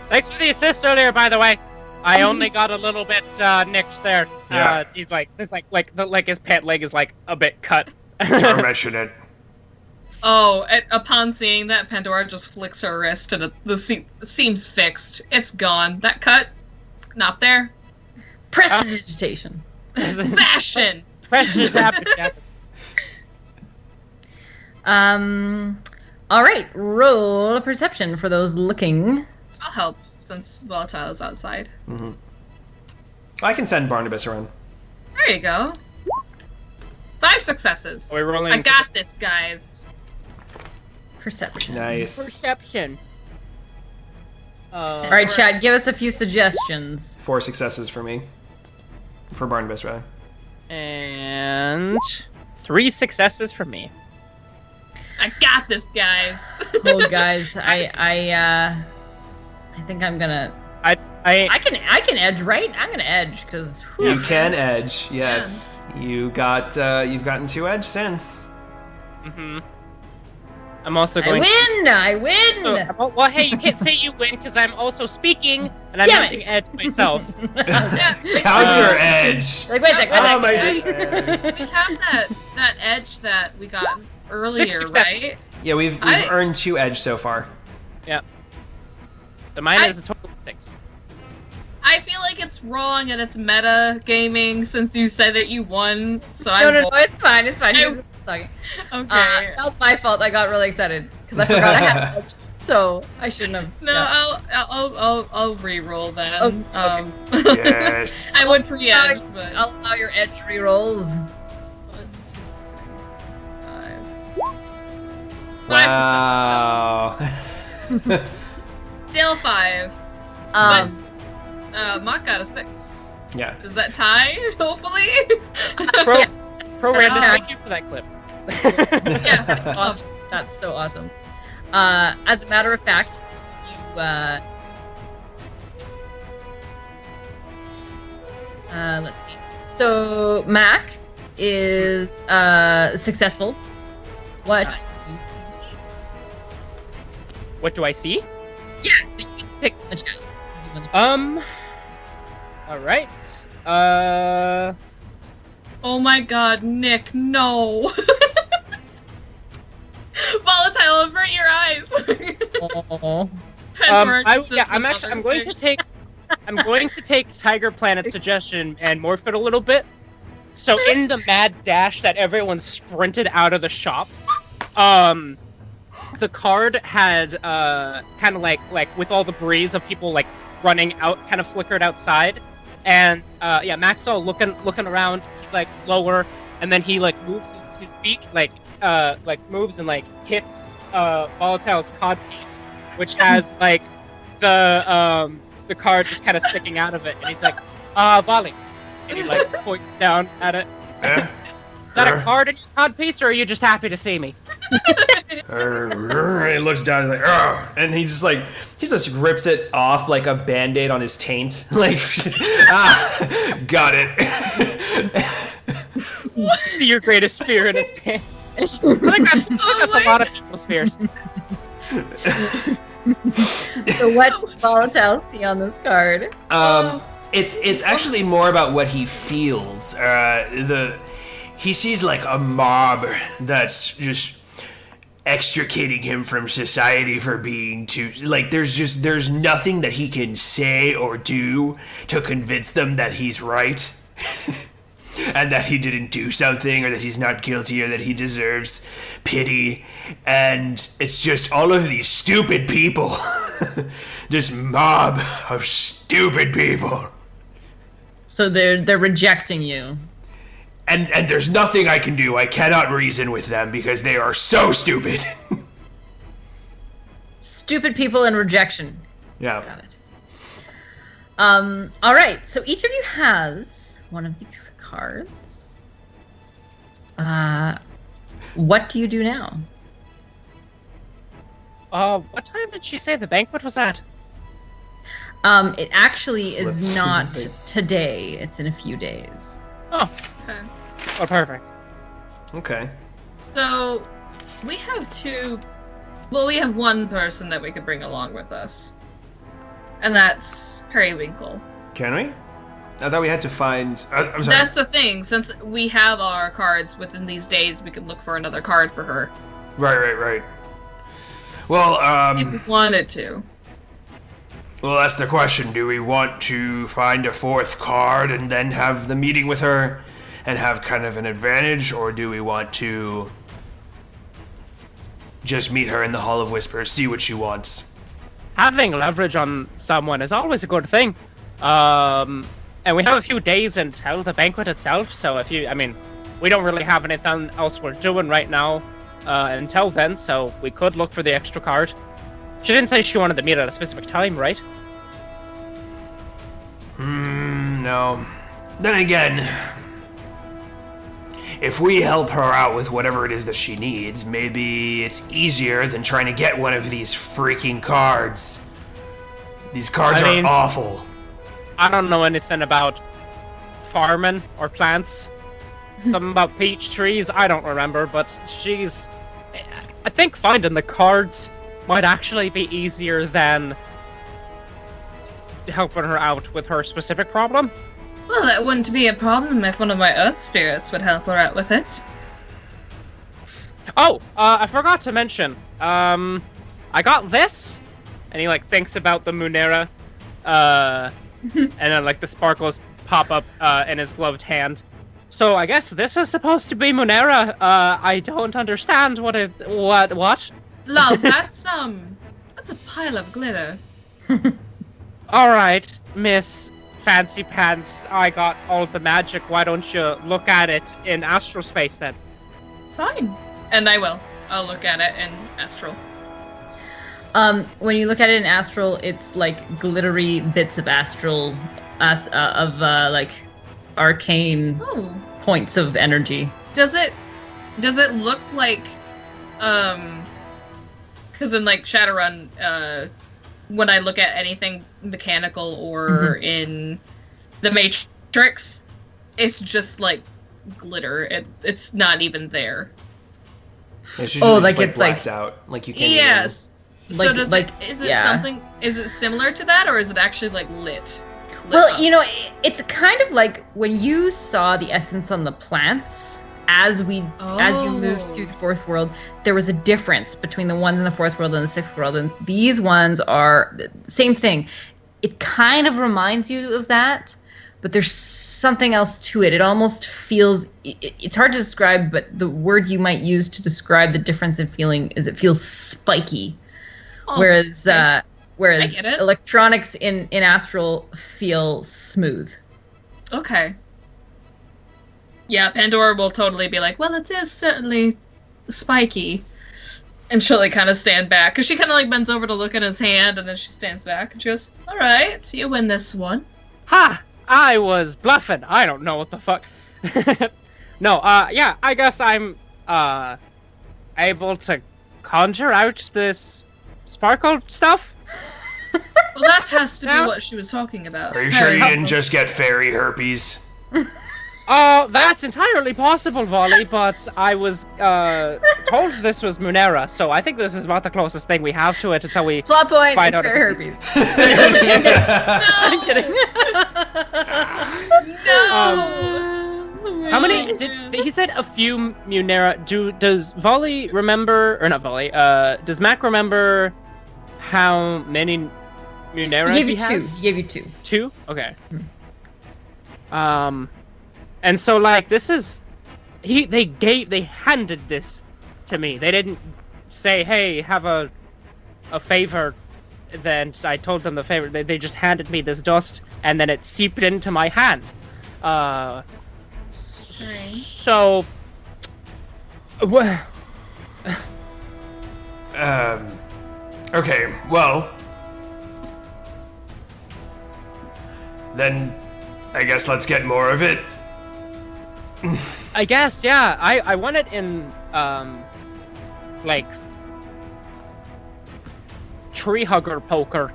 Speaker 3: Thanks for the assist earlier, by the way. I only got a little bit nicked there.
Speaker 1: Yeah.
Speaker 3: He's like, there's like his pant leg is like a bit cut.
Speaker 1: don't mention it.
Speaker 4: Oh, upon seeing that, Pandora just flicks her wrist and the seam's fixed. It's gone. That cut, not there.
Speaker 2: Prestidigitation.
Speaker 4: Fashion!
Speaker 3: Precious happened.
Speaker 2: All right. Roll a perception for those looking.
Speaker 4: I'll help since Volatile is outside.
Speaker 1: Mm-hmm. I can send Barnabas around.
Speaker 4: There you go. 5 successes.
Speaker 3: Are we rolling?
Speaker 4: I got this, guys.
Speaker 2: Perception.
Speaker 1: Nice.
Speaker 3: Perception.
Speaker 2: All right, Chad. Give us a few suggestions.
Speaker 1: 4 successes for me. For Barnabas, rather.
Speaker 3: And 3 successes for me.
Speaker 4: I got this, guys.
Speaker 2: Oh, guys, I think I'm gonna. I can edge, right? I'm gonna edge because
Speaker 1: You can edge, yes. You've gotten 2 edge since.
Speaker 3: Mm-hmm. I'm also going.
Speaker 2: I win.
Speaker 3: So, well, hey, you can't say you win because I'm also speaking and I'm using edge myself.
Speaker 1: Counter edge.
Speaker 2: Like, wait a second.
Speaker 1: Oh my
Speaker 2: goodness.
Speaker 4: We have that edge that we got earlier,
Speaker 3: 6 successes.
Speaker 4: right?
Speaker 1: Yeah, we've earned 2 edge so far.
Speaker 3: Yeah. So mine is a total of 6.
Speaker 4: I feel like it's wrong and it's meta gaming since you said that you won. So
Speaker 2: No, it's fine. It's fine.
Speaker 4: I-
Speaker 2: He was talking.
Speaker 4: Okay.
Speaker 2: That was my fault. I got really excited because I forgot I had edge, so I shouldn't have.
Speaker 4: No,
Speaker 2: yeah.
Speaker 4: I'll re-roll then.
Speaker 2: Oh,
Speaker 1: Yes.
Speaker 4: I would for edge, but
Speaker 2: I'll allow your edge rerolls.
Speaker 4: 5
Speaker 1: Wow.
Speaker 4: Still 5. Mock got a 6.
Speaker 1: Yeah.
Speaker 4: Does that tie? Hopefully.
Speaker 3: Pro Random, thank you for that clip.
Speaker 4: Yeah.
Speaker 2: Awesome. That's so awesome. As a matter of fact, you let's see. So Mac is successful. What?
Speaker 4: Nice.
Speaker 2: do you see?
Speaker 3: What do I see?
Speaker 2: Yeah, so you can pick the challenge.
Speaker 3: All right.
Speaker 4: Oh my God, Nick, no. Volatile, avert your eyes.
Speaker 2: Oh.
Speaker 3: I'm going to take Tiger Planet's suggestion and morph it a little bit. So in the mad dash that everyone sprinted out of the shop, the card had kind of like with all the breeze of people like running out, kind of flickered outside, and Maxwell looking around. He's like lower, and then he like moves his his beak like moves and like hits Volatile's codpiece, which has like the card just kind of sticking out of it, and he's like, volley, and he like points down at it. Is that a card in your codpiece, or are you just happy to see me?
Speaker 1: And he looks down and he's like, "Argh!" And he just rips it off like a band-aid on his taint. Like, got it.
Speaker 3: See your greatest fear in his pants. I think that's a lot of people's fears.
Speaker 2: So what's Volatile see on this card?
Speaker 1: It's actually more about what he feels. He sees like a mob that's just extricating him from society for being too, like, there's nothing that he can say or do to convince them that he's right. And that he didn't do something, or that he's not guilty, or that he deserves pity. And it's just all of these stupid people. This mob of stupid people.
Speaker 2: So they're rejecting you.
Speaker 1: And there's nothing I can do. I cannot reason with them because they are so stupid.
Speaker 2: Stupid people and rejection.
Speaker 1: Yeah.
Speaker 2: Got it. All right. So each of you has one of these cards. What do you do now?
Speaker 3: What time did she say the banquet was at?
Speaker 2: It actually is not today. It's in a few days.
Speaker 3: Oh.
Speaker 4: Okay.
Speaker 3: Oh, perfect.
Speaker 1: Okay.
Speaker 4: So, we have we have one person that we could bring along with us. And that's Periwinkle.
Speaker 1: Can we? I thought we had to find... I'm sorry.
Speaker 4: That's the thing. Since we have our cards within these days, we could look for another card for her.
Speaker 1: Right. Well,
Speaker 4: if we wanted to.
Speaker 1: Well, that's the question. Do we want to find a fourth card and then have the meeting with her and have kind of an advantage, or do we want to just meet her in the Hall of Whispers, see what she wants?
Speaker 3: Having leverage on someone is always a good thing. And we have a few days until the banquet itself, so we don't really have anything else we're doing right now until then, so we could look for the extra card. She didn't say she wanted to meet at a specific time, right?
Speaker 1: No. Then again, if we help her out with whatever it is that she needs, maybe it's easier than trying to get one of these freaking cards. These cards are awful.
Speaker 3: I don't know anything about farming or plants. Something about peach trees, I don't remember, but I think finding the cards might actually be easier than helping her out with her specific problem.
Speaker 4: Well, that wouldn't be a problem if one of my Earth Spirits would help her out with it.
Speaker 3: Oh, I forgot to mention, I got this, and he, thinks about the Munera, and then, the sparkles pop up, in his gloved hand. So I guess this is supposed to be Munera. I don't understand what?
Speaker 4: Love, that's a pile of glitter.
Speaker 3: Alright, Miss Fancy Pants, I got all the magic. Why don't you look at it in astral space then?
Speaker 4: Fine. And I will. I'll look at it in astral.
Speaker 2: When you look at it in astral, it's like glittery bits of astral, arcane points of energy.
Speaker 4: Does it look like, because in Shadowrun, when I look at anything mechanical or in the Matrix, it's just glitter. It's not even there.
Speaker 1: It's usually just blacked out. Like you can't.
Speaker 4: Yes.
Speaker 2: Even...
Speaker 4: So is it something? Is it similar to that, or is it actually lit?
Speaker 2: Well,
Speaker 4: up?
Speaker 2: It's kind of like when you saw the essence on the plants. As you moved through the fourth world, there was a difference between the ones in the fourth world and the sixth world, and these ones are the same thing. It kind of reminds you of that, but there's something else to it. It almost feels, it's hard to describe, but the word you might use to describe the difference in feeling is it feels spiky. Whereas electronics in astral feel smooth.
Speaker 4: Okay. Yeah, Pandora will totally be like, well, it is certainly spiky. And she'll like kind of stand back, because she kind of like bends over to look at his hand, and then she stands back and she goes, all right, you win this one.
Speaker 3: Ha! I was bluffing. I don't know what the fuck. No, yeah, I guess I'm, able to conjure out this sparkle stuff?
Speaker 4: Well, that has to be what she was talking about.
Speaker 1: Are you sure you didn't just get fairy herpes?
Speaker 3: Oh, that's entirely possible, Volley, but I was, told this was Munera, so I think this is about the closest thing we have to it until we
Speaker 2: Plot point,
Speaker 3: find
Speaker 2: it's
Speaker 3: out
Speaker 2: fairy
Speaker 3: if this
Speaker 2: herpes.
Speaker 3: I'm kidding.
Speaker 4: No!
Speaker 3: How many? He said a few Munera. Does Volley remember, or not Volley? Does Mac remember how many Munera
Speaker 2: He gave
Speaker 3: he
Speaker 2: you
Speaker 3: has?
Speaker 2: two. He gave you two.
Speaker 3: 2? Okay. And so like this is, they handed this to me. They didn't say, hey, have a favor. Then I told them the favor. They just handed me this dust, and then it seeped into my hand. So,
Speaker 1: Okay, well, then I guess let's get more of it.
Speaker 3: I guess, yeah. I want it in, like, tree hugger poker.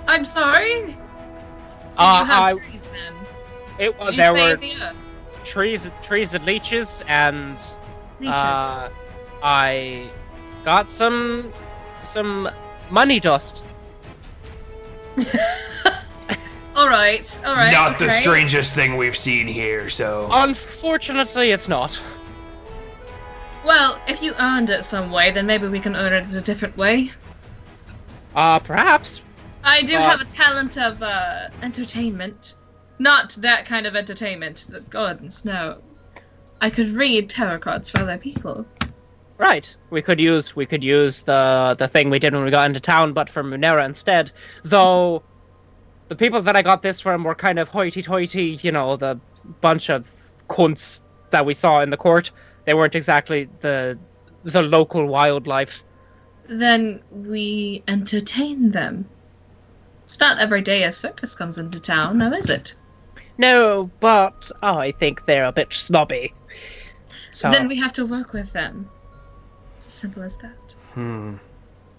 Speaker 4: I'm sorry? Did you have trees then?
Speaker 3: There were
Speaker 4: the earth?
Speaker 3: trees and leeches, and
Speaker 4: Leeches.
Speaker 3: I got some money dust.
Speaker 4: Alright.
Speaker 1: Not the
Speaker 4: okay.
Speaker 1: strangest thing we've seen here, so...
Speaker 3: Unfortunately, it's not.
Speaker 4: Well, if you earned it some way, then maybe we can earn it a different way.
Speaker 3: Perhaps.
Speaker 4: I do have a talent of entertainment. Not that kind of entertainment. Goodness, no. I could read tarot cards for other people.
Speaker 3: Right. We could use the thing we did when we got into town, but for Munera instead. Though the people that I got this from were kind of hoity-toity, you know, the bunch of cunts that we saw in the court. They weren't exactly the local wildlife.
Speaker 4: Then we entertain them. It's not every day a circus comes into town, now is it?
Speaker 3: No, but I think they're a bit snobby. So
Speaker 4: Then we have to work with them. It's as simple as that.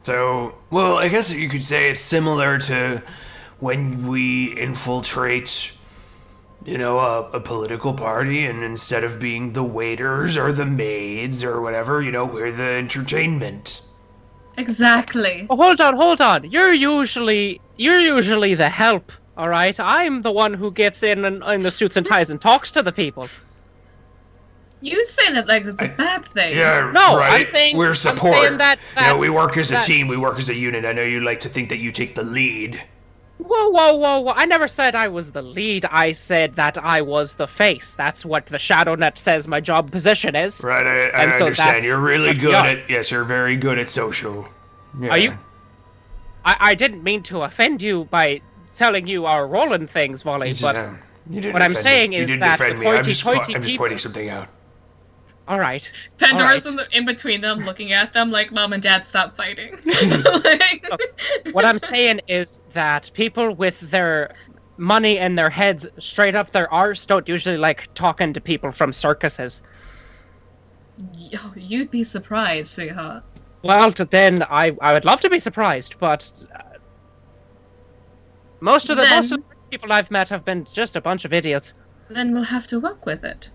Speaker 1: So, well, I guess you could say it's similar to when we infiltrate, you know, a political party, and instead of being the waiters or the maids or whatever, you know, we're the entertainment.
Speaker 4: Exactly.
Speaker 3: Oh, hold on. You're usually the help, all right? I'm the one who gets in the suits and ties and talks to the people.
Speaker 4: You say that like it's a bad thing.
Speaker 1: Yeah,
Speaker 3: No,
Speaker 1: right.
Speaker 3: I'm saying
Speaker 1: we're support.
Speaker 3: I'm saying that
Speaker 1: you know, we work as a
Speaker 3: that-
Speaker 1: team. We work as a unit. I know you like to think that you take the lead.
Speaker 3: Whoa. I never said I was the lead. I said that I was the face. That's what the ShadowNet says my job position is.
Speaker 1: Right, I
Speaker 3: And so
Speaker 1: understand.
Speaker 3: that's
Speaker 1: You're really
Speaker 3: what we
Speaker 1: good
Speaker 3: are.
Speaker 1: at... Yes, you're very good at social. Yeah.
Speaker 3: Are you? I didn't mean to offend you by telling you our rolling things, Volley,
Speaker 1: It's
Speaker 3: but...
Speaker 1: just, you didn't
Speaker 3: what I'm
Speaker 1: offend
Speaker 3: saying
Speaker 1: me.
Speaker 3: is
Speaker 1: you didn't
Speaker 3: that
Speaker 1: offend
Speaker 3: the
Speaker 1: me. I'm just
Speaker 3: hoity-toity
Speaker 1: pointing something out.
Speaker 3: All right.
Speaker 4: Pandora's
Speaker 3: Alright.
Speaker 4: in between them, looking at them like, Mom and Dad, stop fighting. Like-
Speaker 3: What I'm saying is that people with their money in their heads straight up their arse don't usually like talking to people from circuses.
Speaker 4: You'd be surprised, sweetheart.
Speaker 3: Well, then I would love to be surprised, but most of the people I've met have been just a bunch of idiots.
Speaker 4: Then we'll have to work with it.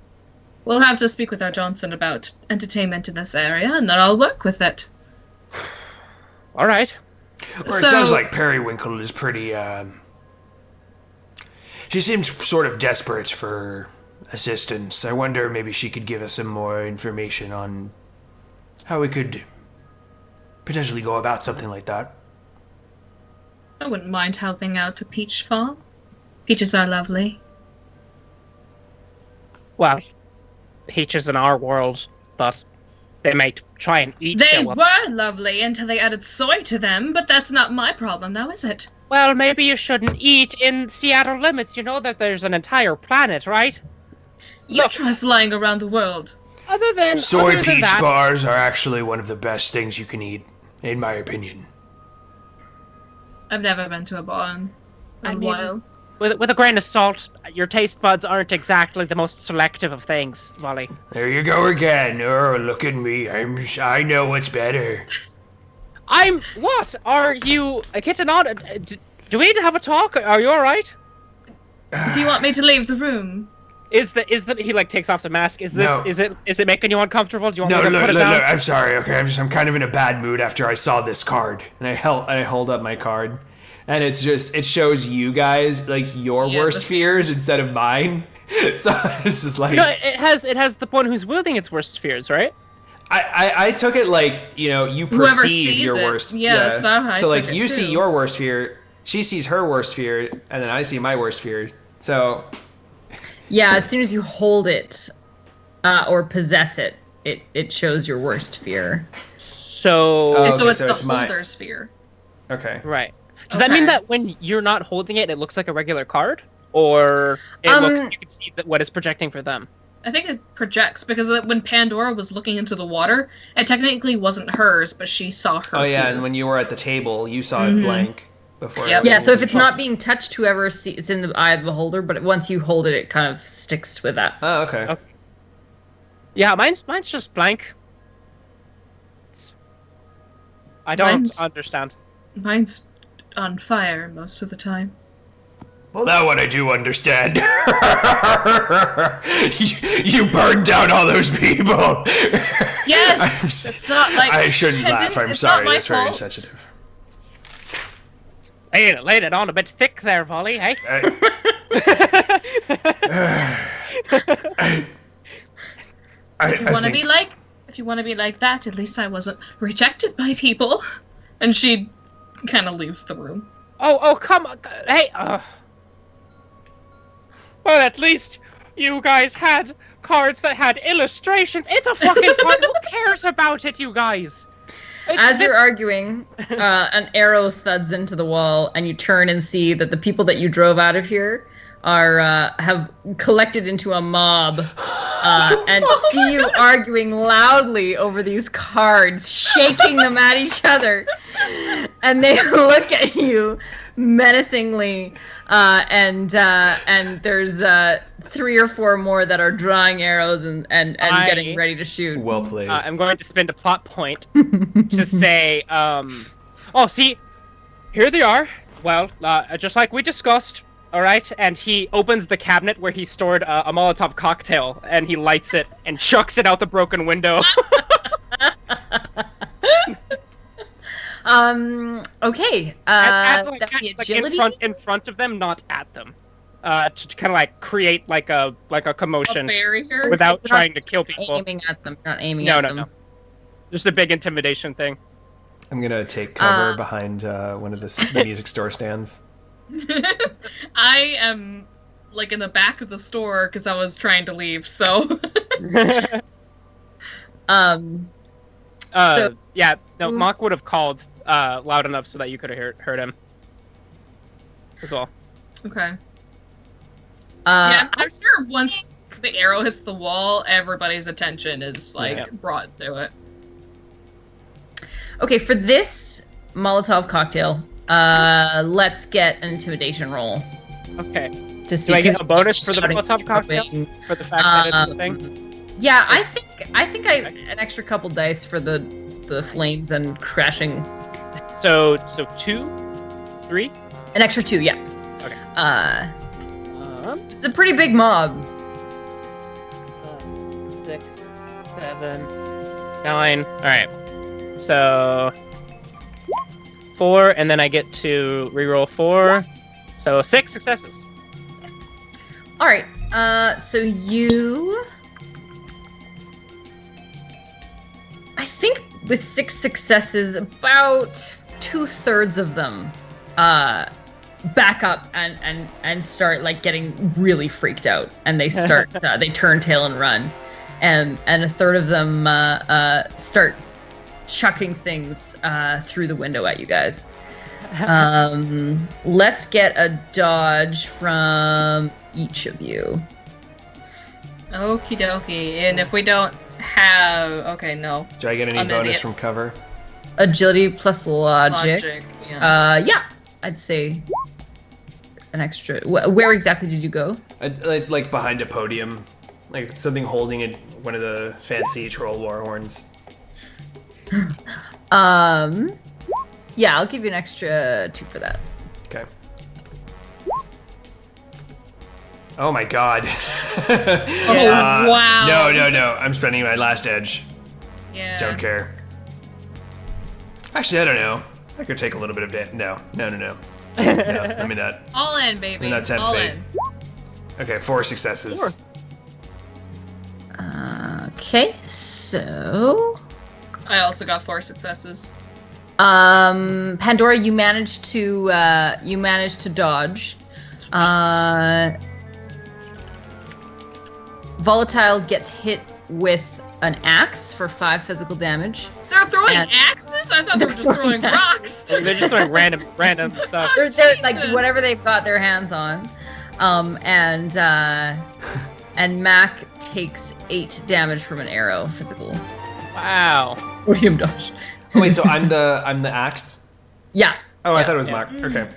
Speaker 4: We'll have to speak with our Johnson about entertainment in this area, and then I'll work with it.
Speaker 3: All right.
Speaker 1: Or it
Speaker 4: So-
Speaker 1: sounds like Periwinkle is pretty, She seems sort of desperate for assistance. I wonder maybe she could give us some more information on how we could potentially go about something like that.
Speaker 4: I wouldn't mind helping out a peach farm. Peaches are lovely.
Speaker 3: Well, peaches in our world, but they might try and eat
Speaker 4: They
Speaker 3: them.
Speaker 4: were lovely until they added soy to them, but that's not my problem now, is it?
Speaker 3: Well, maybe you shouldn't eat in Seattle limits. You know that there's an entire planet, right?
Speaker 4: You try flying around the world.
Speaker 5: Soy
Speaker 3: other than
Speaker 5: peach
Speaker 3: that,
Speaker 5: bars are actually one of the best things you can eat, in my opinion.
Speaker 4: I've never been to a bar in a
Speaker 3: mean,
Speaker 4: while.
Speaker 3: with a grain of salt, your taste buds aren't exactly the most selective of things, Wally.
Speaker 5: There you go again. Oh, look at me. I know what's better.
Speaker 3: What? Are you getting on? Do we need to have a talk? Are you alright?
Speaker 4: Do you want me to leave the room?
Speaker 3: Is the he like takes off the mask? Is this
Speaker 5: No.
Speaker 3: is it making you uncomfortable? Do you want
Speaker 5: No,
Speaker 3: me to put it
Speaker 5: look,
Speaker 3: down?
Speaker 5: I'm sorry, okay? I'm kind of in a bad mood after I saw this card.
Speaker 1: And I hold up my card, and it shows you guys like your
Speaker 4: Yeah,
Speaker 1: worst
Speaker 4: the
Speaker 1: fears instead of mine. So it's just like
Speaker 3: No, it has the one who's wielding its worst fears, right?
Speaker 1: I took it like, you know, you
Speaker 4: Whoever
Speaker 1: perceive
Speaker 4: sees
Speaker 1: your
Speaker 4: it.
Speaker 1: worst.
Speaker 4: Yeah, that's how I
Speaker 1: so like
Speaker 4: took it
Speaker 1: you
Speaker 4: too.
Speaker 1: see your worst fear, she sees her worst fear, and then I see my worst fear. So
Speaker 2: Yeah, as soon as you hold it or possess it, it shows your worst fear.
Speaker 3: So
Speaker 1: Oh,
Speaker 4: so
Speaker 1: okay,
Speaker 4: it's
Speaker 1: so
Speaker 4: the
Speaker 1: it's my-
Speaker 4: holder sphere.
Speaker 1: okay.
Speaker 3: right. Does that mean
Speaker 4: Okay.
Speaker 3: that when you're not holding it, it looks like a regular card, or it looks you can see that what it's projecting for them?
Speaker 4: I think it projects because when Pandora was looking into the water, it technically wasn't hers, but she saw her.
Speaker 1: Oh yeah,
Speaker 4: fear.
Speaker 1: and when you were at the table, you saw it blank before.
Speaker 4: Yep.
Speaker 2: Yeah, so if it's not being touched, whoever sees it's in the eye of the beholder, but once you hold it, it kind of sticks with that.
Speaker 1: Oh, okay.
Speaker 3: Okay. Yeah, mine's just blank. I don't
Speaker 4: Mine's-
Speaker 3: understand.
Speaker 4: Mine's on fire most of the time.
Speaker 5: Well, that one I do understand. you burned down all those people.
Speaker 4: Yes, it's not like
Speaker 5: I shouldn't
Speaker 4: it
Speaker 5: laugh.
Speaker 4: didn't-
Speaker 5: I'm
Speaker 4: it's not
Speaker 5: sorry.
Speaker 4: my
Speaker 5: That's very
Speaker 4: fault.
Speaker 5: sensitive.
Speaker 3: Laid it on a bit thick there, Volley, hey?
Speaker 4: If you want to be like that, at least I wasn't rejected by people. And she kind of leaves the room.
Speaker 3: Oh, come on. Hey, well, at least you guys had cards that had illustrations. It's a fucking card. Who cares about it, you guys?
Speaker 2: As you're arguing, an arrow thuds into the wall, and you turn and see that the people that you drove out of here are have collected into a mob and see you arguing loudly over these cards, shaking them at each other. And they look at you menacingly, and there's 3 or 4 more that are drawing arrows and getting ready to shoot.
Speaker 1: Well played.
Speaker 3: I'm going to spend a plot point to say, oh, see, here they are. Well, just like we discussed, all right? And he opens the cabinet where he stored a Molotov cocktail, and he lights it and chucks it out the broken window.
Speaker 2: Okay.
Speaker 3: Like,
Speaker 2: That'd be
Speaker 3: like
Speaker 2: agility.
Speaker 3: in front of them, not at them. To kind of like create like a commotion
Speaker 4: A barrier.
Speaker 3: without
Speaker 2: Not
Speaker 3: trying to kill people.
Speaker 2: Aiming at them, not aiming
Speaker 3: No,
Speaker 2: at
Speaker 3: no,
Speaker 2: them.
Speaker 3: no. Just a big intimidation thing.
Speaker 1: I'm gonna take cover behind one of the music store stands.
Speaker 4: I am like in the back of the store because I was trying to leave. So
Speaker 2: So-
Speaker 3: yeah, no, Mock would have called loud enough so that you could have heard him as well.
Speaker 4: okay. Yeah, I'm sure once the arrow hits the wall, everybody's attention is like
Speaker 3: Yeah.
Speaker 4: brought to it.
Speaker 2: Okay, for this Molotov cocktail, let's get an intimidation roll
Speaker 3: Okay.
Speaker 2: to see.
Speaker 3: Do I get
Speaker 2: 'cause
Speaker 3: a bonus for the
Speaker 2: shouting
Speaker 3: Molotov cocktail?
Speaker 2: something.
Speaker 3: For the fact that it's a thing?
Speaker 2: Yeah, I think an extra couple dice for the flames and crashing.
Speaker 3: So 2, 3.
Speaker 2: An extra 2, yeah.
Speaker 3: Okay.
Speaker 2: It's a pretty big mob.
Speaker 3: 6, 7, 9. All right. So 4, and then I get to reroll 4. So 6 successes.
Speaker 2: All right. So you, I think with 6 successes, about 2/3 of them back up and start like getting really freaked out, and they start they turn tail and run, and 1/3 of them start chucking things through the window at you guys. Let's get a dodge from each of you.
Speaker 4: Okie dokie. And if we don't have, okay, no.
Speaker 1: Do I get any
Speaker 4: I'm an
Speaker 1: bonus
Speaker 4: idiot.
Speaker 1: from cover?
Speaker 2: Agility plus logic.
Speaker 4: Yeah.
Speaker 2: Yeah, I'd say an extra. Where exactly did you go?
Speaker 1: Like behind a podium, like something holding one of the fancy troll war horns.
Speaker 2: Yeah, I'll give you an extra 2 for that.
Speaker 1: Okay. Oh my god.
Speaker 4: Wow.
Speaker 1: No. I'm spending my last edge.
Speaker 4: Yeah.
Speaker 1: Don't care. Actually, I don't know. I could take a little bit of damage. No. No, let me not.
Speaker 4: All in, baby.
Speaker 1: Not 10
Speaker 4: All
Speaker 1: fate.
Speaker 4: in.
Speaker 1: Okay, 4 successes.
Speaker 3: 4.
Speaker 2: Okay, so
Speaker 4: I also got 4 successes.
Speaker 2: Pandora, you managed to dodge. Volatile gets hit with an axe for 5 physical damage.
Speaker 4: They're throwing
Speaker 2: And-
Speaker 4: axes? I thought they were just throwing rocks.
Speaker 3: They're just doing random stuff.
Speaker 2: They're like
Speaker 4: Jesus.
Speaker 2: whatever they've got their hands on. And Mac takes 8 damage from an arrow, physical.
Speaker 3: Wow.
Speaker 2: Medium dodge.
Speaker 1: Oh wait, so I'm the axe?
Speaker 2: Yeah.
Speaker 1: Oh, I
Speaker 2: Yeah.
Speaker 1: thought it was Mark. Okay.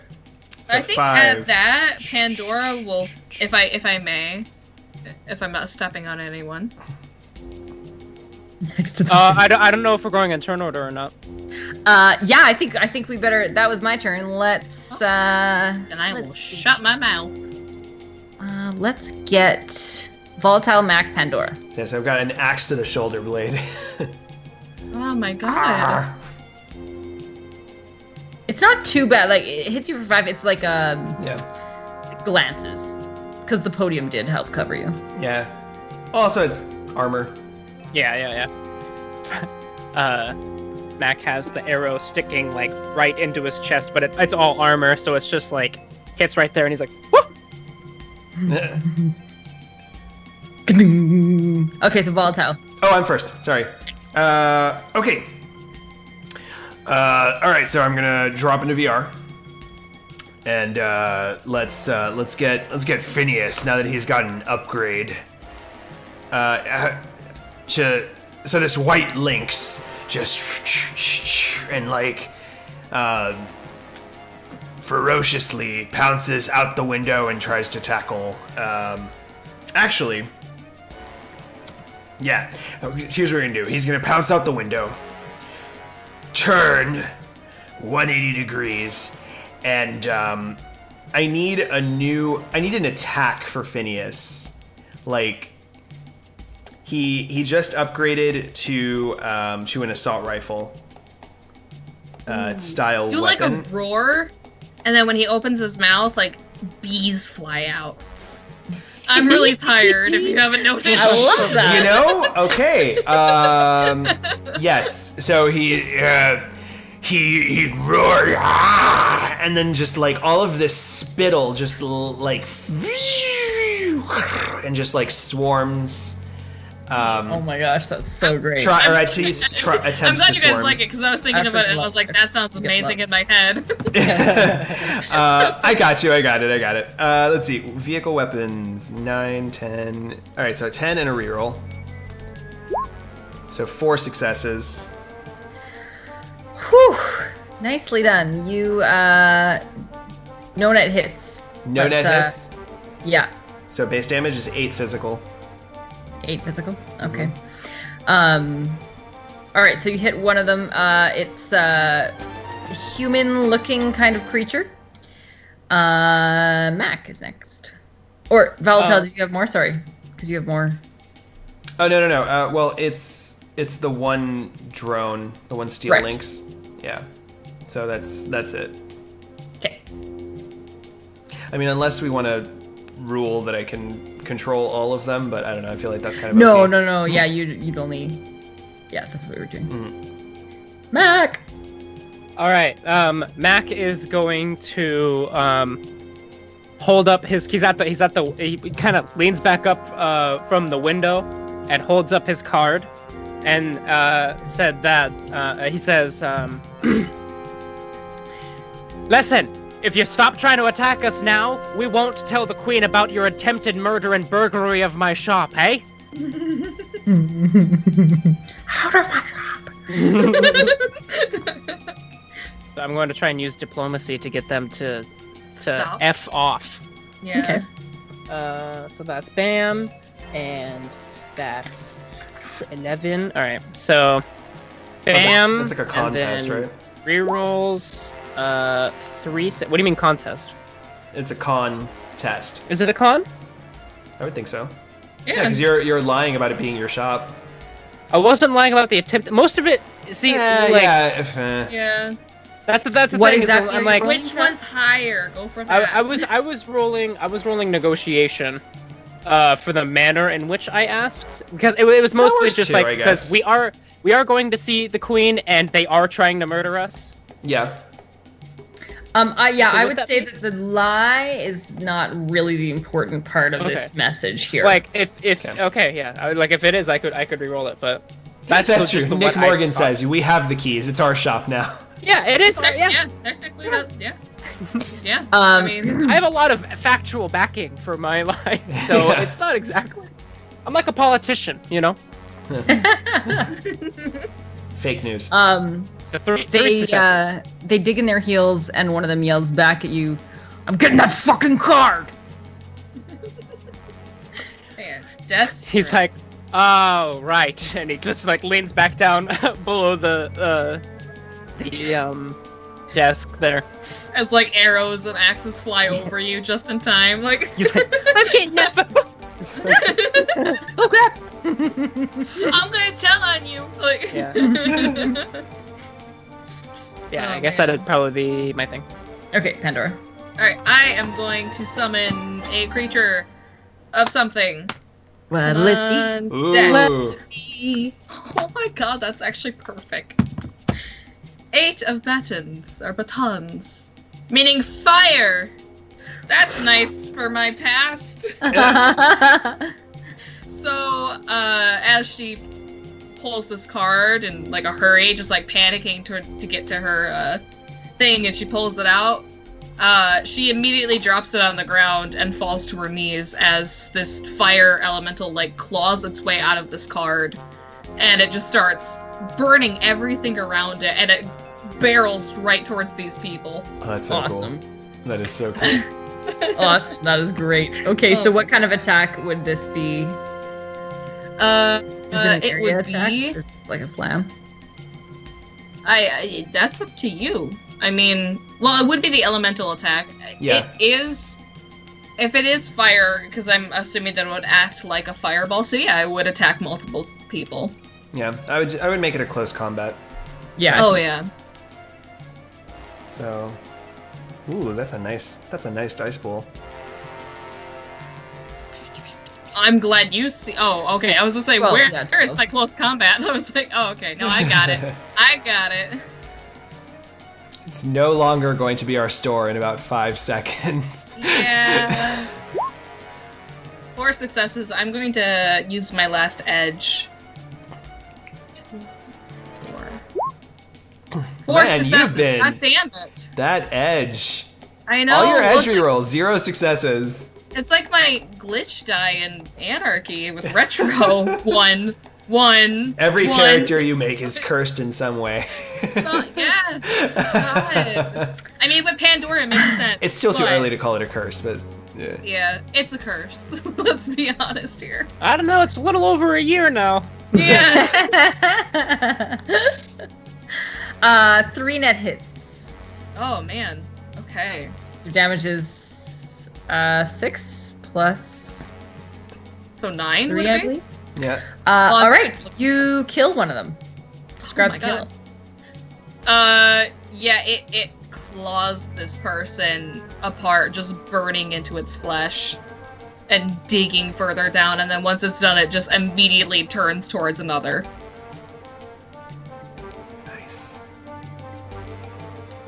Speaker 1: So
Speaker 4: I think
Speaker 1: 5.
Speaker 4: at that, Pandora will, if I may, if I'm not stepping on anyone.
Speaker 2: Next to the
Speaker 3: I don't know if we're going in turn order or not.
Speaker 2: yeah, I think we better. That was my turn. Let's
Speaker 4: And I will
Speaker 2: let's see.
Speaker 4: shut my mouth.
Speaker 2: Let's get Volatile Mac Pandora.
Speaker 1: Yeah, so I've got an axe to the shoulder blade.
Speaker 4: Oh my god.
Speaker 1: Ah.
Speaker 2: It's not too bad. Like it hits you for 5. It's like
Speaker 1: Yeah.
Speaker 2: glances, because the podium did help cover you.
Speaker 1: Yeah. Also, it's armor.
Speaker 3: Yeah. Mac has the arrow sticking like right into his chest, but it's all armor, so it's just like hits right there, and he's like, "Whoa!"
Speaker 2: Okay, so Volatile.
Speaker 1: Oh, I'm first. Sorry. Okay. All right. So I'm gonna drop into VR, and let's get Phineas now that he's got an upgrade. So this white lynx just and like ferociously pounces out the window and tries to tackle. Actually. Yeah, here's what we're gonna do. He's gonna pounce out the window, turn 180 degrees, and I need an attack for Phineas. Like, he just upgraded to an assault rifle. Style
Speaker 4: Do
Speaker 1: weapon.
Speaker 4: like a roar, and then when he opens his mouth, like bees fly out. I'm really tired. If you haven't noticed.
Speaker 2: I love that.
Speaker 1: You know? Okay. Yes. So he roared, "Ah!" And then just like all of this spittle just like and just like swarms.
Speaker 2: Oh my gosh, that's so great.
Speaker 4: I'm
Speaker 1: Attempts
Speaker 4: glad
Speaker 1: to
Speaker 4: you guys
Speaker 1: swarm.
Speaker 4: like it because I was thinking about it and I was like, that sounds amazing in my head.
Speaker 1: I got it. Let's see. Vehicle weapons, 9, 10. All right, so 10 and a reroll. So 4 successes.
Speaker 2: Whew. Nicely done. You no net hits.
Speaker 1: No
Speaker 2: But,
Speaker 1: net hits.
Speaker 2: Yeah.
Speaker 1: So base damage is 8 physical.
Speaker 2: 8 physical. Okay. All right, so you hit one of them. It's a human-looking kind of creature. Mac is next. Or Volatile, did you have more? Sorry, because you have more.
Speaker 1: Oh no. Well, it's the one drone, the one steel
Speaker 2: Right.
Speaker 1: lynx. Yeah. So that's it.
Speaker 2: Okay.
Speaker 1: I mean, unless we want to rule that I can control all of them, but I don't know. I feel like that's kind of
Speaker 2: No.
Speaker 1: okay.
Speaker 2: Yeah, you'd only. Yeah, that's what we were doing. Mac.
Speaker 3: All right. Mac is going to hold up his. He kind of leans back up from the window and holds up his card, and said that he says, "Listen, If you stop trying to attack us now, we won't tell the queen about your attempted murder and burglary of my shop, eh?
Speaker 2: Out of my shop.
Speaker 3: I'm going to try and use diplomacy to get them to
Speaker 4: Stop.
Speaker 3: F off.
Speaker 4: Yeah.
Speaker 3: So that's Bam, and that's 11. All right, so Bam.
Speaker 1: That's like a contest,
Speaker 3: and then
Speaker 1: right?
Speaker 3: Rerolls. 3. What do you mean contest?
Speaker 1: It's a con test.
Speaker 3: Is it a con?
Speaker 1: I would think so.
Speaker 2: Yeah.
Speaker 1: Yeah, because you're lying about it being your shop.
Speaker 3: I wasn't lying about the attempt. Most of it. See, like
Speaker 4: Yeah.
Speaker 3: that's the
Speaker 2: What
Speaker 3: thing.
Speaker 2: exactly
Speaker 3: Is
Speaker 2: are
Speaker 3: I'm
Speaker 2: you
Speaker 3: like,
Speaker 2: rolling?
Speaker 4: Which one's higher? Go for that.
Speaker 3: I was rolling negotiation. For the manner in which I asked, because it was mostly
Speaker 1: works
Speaker 3: just
Speaker 1: too,
Speaker 3: like
Speaker 1: I
Speaker 3: because
Speaker 1: guess.
Speaker 3: we are going to see the queen and they are trying to murder us.
Speaker 1: Yeah.
Speaker 2: I
Speaker 3: would
Speaker 2: would
Speaker 3: that
Speaker 2: say
Speaker 3: be-
Speaker 2: that the lie is not really the important part of this
Speaker 3: Okay.
Speaker 2: message here.
Speaker 3: Like if
Speaker 1: Okay.
Speaker 3: okay, yeah, if it is, I could re-roll it, but
Speaker 1: That's
Speaker 3: still just
Speaker 1: true.
Speaker 3: the
Speaker 1: Nick
Speaker 3: one I
Speaker 1: Morgan
Speaker 3: thought.
Speaker 1: says, we have the keys. It's our shop now.
Speaker 3: Yeah, it is.
Speaker 4: Yeah,
Speaker 3: Yeah,
Speaker 4: technically that. Yeah. Yeah.
Speaker 2: Um,
Speaker 4: I mean,
Speaker 3: I have a lot of factual backing for my lie, so
Speaker 1: Yeah.
Speaker 3: it's not exactly. I'm like a politician, you know.
Speaker 1: Fake news.
Speaker 3: So three successes.
Speaker 2: they dig in their heels and one of them yells back at you, "I'm getting that fucking card!"
Speaker 4: man, death.
Speaker 3: He's like, oh right, and he just like leans back down below the desk there.
Speaker 4: As like arrows and axes fly over you just in time. Like,
Speaker 3: He's like, I'm getting that.
Speaker 2: Oh crap!
Speaker 4: I'm gonna tell on you. Like,
Speaker 3: Yeah. Yeah,
Speaker 4: Oh,
Speaker 3: I guess
Speaker 4: man.
Speaker 3: that'd probably be my thing.
Speaker 2: Okay, Pandora.
Speaker 4: Alright, I am going to summon a creature of something.
Speaker 2: Well,
Speaker 4: Come
Speaker 2: let's see.
Speaker 4: on,
Speaker 1: Ooh.
Speaker 4: Destiny. Oh my god, that's actually perfect. 8 of batons, meaning fire. That's nice for my past. So, as she pulls this card in like a hurry, just like panicking to get to her thing, and she pulls it out, she immediately drops it on the ground and falls to her knees as this fire elemental like claws its way out of this card, and it just starts burning everything around it, and it barrels right towards these people.
Speaker 1: Oh, that's so
Speaker 2: Awesome.
Speaker 1: cool. That is so cool.
Speaker 2: Awesome. That is great. Okay, so
Speaker 4: Oh.
Speaker 2: what kind of attack would this be? Is it an
Speaker 4: It
Speaker 2: area
Speaker 4: would
Speaker 2: attack?
Speaker 4: be.
Speaker 2: Or like a slam?
Speaker 4: I that's up to you. I mean, well, it would be the elemental attack.
Speaker 1: Yeah.
Speaker 4: It is. If it is fire, because I'm assuming that it would act like a fireball, so yeah, it would attack multiple people.
Speaker 1: Yeah, I would make it a close combat.
Speaker 2: Yeah.
Speaker 4: Oh yeah.
Speaker 1: So, ooh, that's a nice dice pool.
Speaker 4: I'm glad you see. Oh, okay. I was gonna say,
Speaker 2: Well,
Speaker 4: where
Speaker 2: yeah,
Speaker 4: is
Speaker 2: 12.
Speaker 4: my close combat? I was like, oh, okay. No, I got it. I got it.
Speaker 1: It's no longer going to be our store in about 5 seconds.
Speaker 4: Yeah. 4 successes. I'm going to use my last edge. 2, 4. 4
Speaker 1: Man, you've
Speaker 4: successes.
Speaker 1: been-
Speaker 4: God damn it.
Speaker 1: That edge.
Speaker 4: I know.
Speaker 1: All your
Speaker 4: well,
Speaker 1: edge rerolls, 0 successes.
Speaker 4: it's like my glitch die in Anarchy with retro. 1.
Speaker 1: Every
Speaker 4: 1.
Speaker 1: character you make is cursed in some way.
Speaker 4: Yeah. God. I mean, with Pandora, it makes sense.
Speaker 1: It's still too
Speaker 4: but-
Speaker 1: early to call it a curse, but yeah.
Speaker 4: Yeah, it's a curse. Let's be honest here.
Speaker 3: I don't know. It's a little over a year now.
Speaker 4: Yeah.
Speaker 2: 3 net hits.
Speaker 4: Oh man. Okay.
Speaker 2: Your damage is 6 plus
Speaker 4: So 9.
Speaker 2: 3,
Speaker 4: would
Speaker 2: I
Speaker 4: it be?
Speaker 2: believe.
Speaker 1: Yeah.
Speaker 2: All right, you kill one of them. Just grab
Speaker 4: my
Speaker 2: the kill.
Speaker 4: God. Yeah. It claws this person apart, just burning into its flesh and digging further down. And then once it's done, it just immediately turns towards another.
Speaker 1: Nice.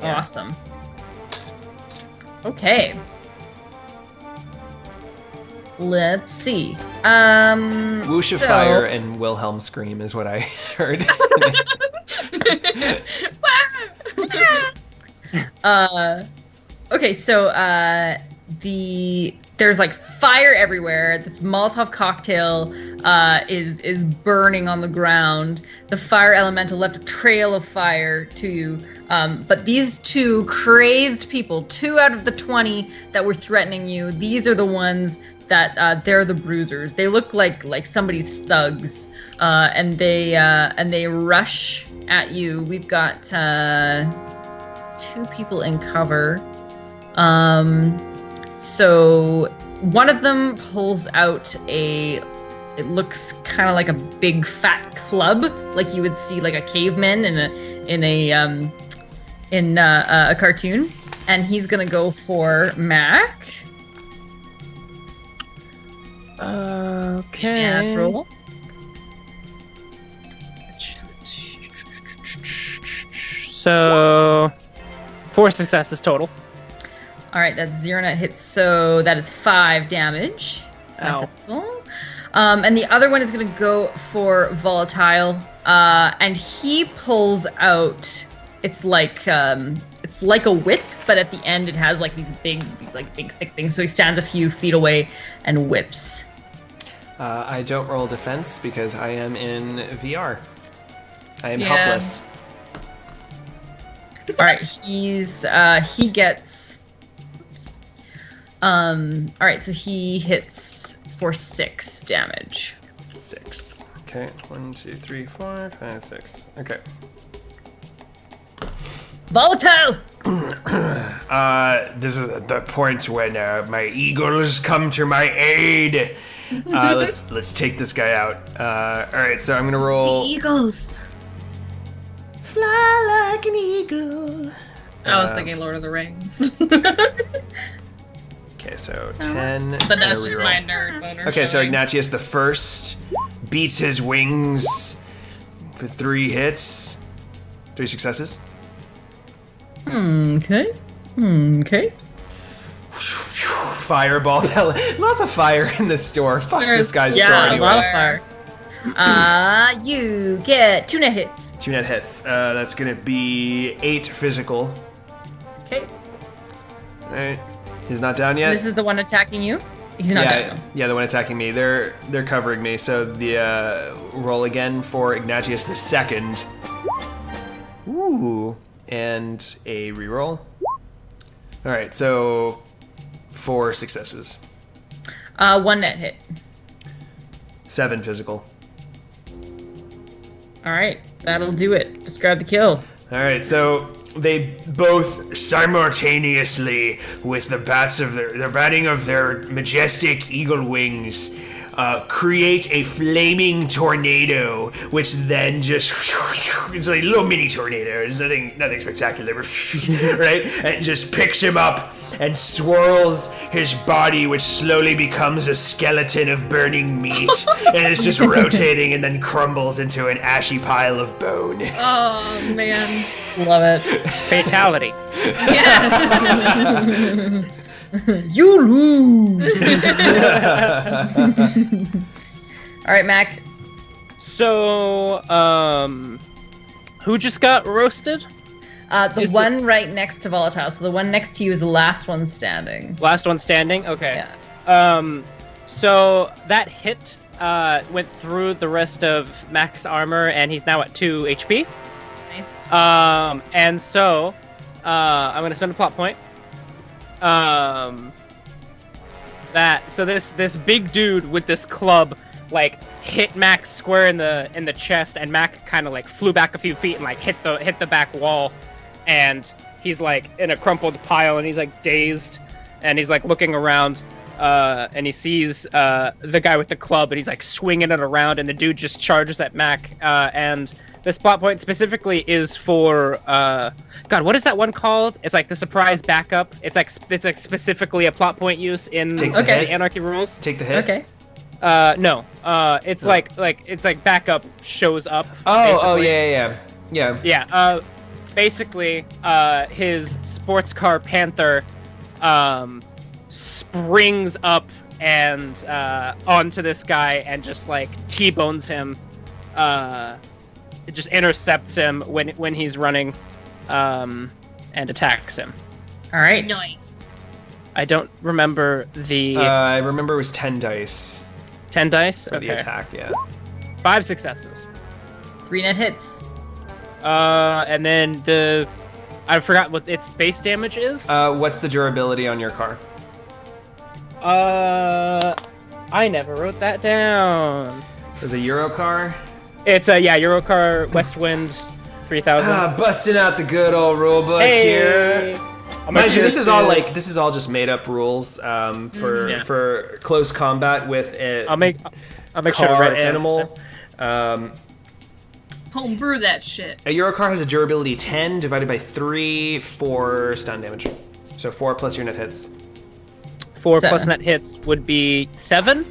Speaker 3: Yeah.
Speaker 2: Awesome. Okay. Let's see.
Speaker 1: Whoosh of
Speaker 2: so-
Speaker 1: fire and Wilhelm scream is what I heard.
Speaker 2: Okay, so there's like fire everywhere. This Molotov cocktail is burning on the ground. The fire elemental left a trail of fire to you. But these two crazed people, 2 out of the 20 that were threatening you, these are the ones that they're the bruisers. They look like somebody's thugs, and they rush at you. We've got 2 people in cover. So one of them pulls out it looks kind of like a big fat club, like you would see like a caveman in a cartoon, and he's gonna go for Mac.
Speaker 3: Okay.
Speaker 2: Natural.
Speaker 3: So 4 successes total.
Speaker 2: All right, that's 0 net hits, so that is 5 damage.
Speaker 3: Ow.
Speaker 2: And the other one is going to go for Volatile, and he pulls out. It's like a whip, but at the end it has like these big thick things. So he stands a few feet away and whips.
Speaker 1: I don't roll defense because I am in VR. I am
Speaker 4: Yeah.
Speaker 1: helpless.
Speaker 2: All right, he gets. All right, so he hits for 6 damage.
Speaker 1: 6. Okay, 1, 2, 3, 4, 5, 6. Okay.
Speaker 2: Volatile.
Speaker 5: This is the point when my eagles come to my aid.
Speaker 1: Let's take this guy out. All right, so I'm gonna roll.
Speaker 4: Eagles.
Speaker 1: Fly like an eagle.
Speaker 4: I was thinking Lord of the Rings.
Speaker 1: Okay, so 10.
Speaker 4: But
Speaker 1: and a
Speaker 4: that's just
Speaker 1: reroll.
Speaker 4: my nerd boner.
Speaker 1: Okay, so
Speaker 4: showing.
Speaker 1: Ignatius the first beats his wings for 3 hits. 3 successes.
Speaker 2: Okay. Okay.
Speaker 1: Fireball pellet. Lots of fire in this store. Fuck this guy's store
Speaker 2: Yeah, a
Speaker 1: anyway.
Speaker 2: lot of fire. You get 2 net hits.
Speaker 1: 2 net hits. That's gonna be 8 physical.
Speaker 2: Okay.
Speaker 1: Alright. He's not down yet.
Speaker 2: This is the one attacking you. He's not down.
Speaker 1: Yeah, the one attacking me. They're covering me. So the roll again for Ignatius the second. Ooh, and a reroll. All right, so 4 successes.
Speaker 2: 1 net hit.
Speaker 1: 7 physical.
Speaker 2: All right, that'll do it. Describe the kill.
Speaker 1: All right, so
Speaker 5: They both simultaneously, with the batting of their majestic eagle wings, create a flaming tornado, which then just it's like a little mini tornado. It's nothing spectacular, right? And just picks him up and swirls his body, which slowly becomes a skeleton of burning meat, and it's just rotating and then crumbles into an ashy pile of bone.
Speaker 4: Oh man.
Speaker 2: Love it.
Speaker 3: Fatality.
Speaker 4: Yeah.
Speaker 2: You lose. All right, Mac.
Speaker 3: So, who just got roasted?
Speaker 2: The
Speaker 3: Is
Speaker 2: one right next to Volatile. So the one next to you is the last one standing.
Speaker 3: Last one standing? Okay.
Speaker 2: Yeah.
Speaker 3: So that hit went through the rest of Mac's armor, and he's now at 2 HP.
Speaker 2: Nice.
Speaker 3: And so, I'm gonna spend a plot point. This big dude with this club like hit Mac square in the chest, and Mac kind of like flew back a few feet and like hit the back wall, and he's like in a crumpled pile, and he's like dazed, and he's like looking around, and he sees the guy with the club, and he's like swinging it around, and the dude just charges at Mac, and this plot point specifically is for God, what is that one called? It's like the surprise backup. It's like specifically a plot point use in
Speaker 1: Take
Speaker 3: the
Speaker 1: the hit.
Speaker 3: Anarchy rules.
Speaker 1: Take the hit.
Speaker 2: Okay.
Speaker 3: No. It's like backup shows up.
Speaker 1: Oh,
Speaker 3: basically.
Speaker 1: yeah.
Speaker 3: Yeah. Basically, his sports car Panther springs up and onto this guy and just like T-bones him. It just intercepts him when he's running, and attacks him.
Speaker 2: All right.
Speaker 4: Nice.
Speaker 3: I don't remember the
Speaker 1: I remember it was 10 dice
Speaker 3: 10 dice.
Speaker 1: for the attack. Yeah.
Speaker 3: 5 successes.
Speaker 2: 3 net hits.
Speaker 3: And then I forgot what its base damage is.
Speaker 1: What's the durability on your car?
Speaker 3: I never wrote that down.
Speaker 1: There's a Euro car.
Speaker 3: It's a Eurocar Westwind 3000.
Speaker 1: Busting out the good old rulebook here. Mind you, this is all just made up rules for close combat with a
Speaker 3: I'll make sure to
Speaker 1: car
Speaker 3: write it down.
Speaker 1: animal.
Speaker 4: Homebrew that shit.
Speaker 1: A Eurocar has a durability 10 divided by 3 for stun damage. So 4 plus your net hits.
Speaker 3: 4 plus
Speaker 2: 7.
Speaker 3: net hits would be 7.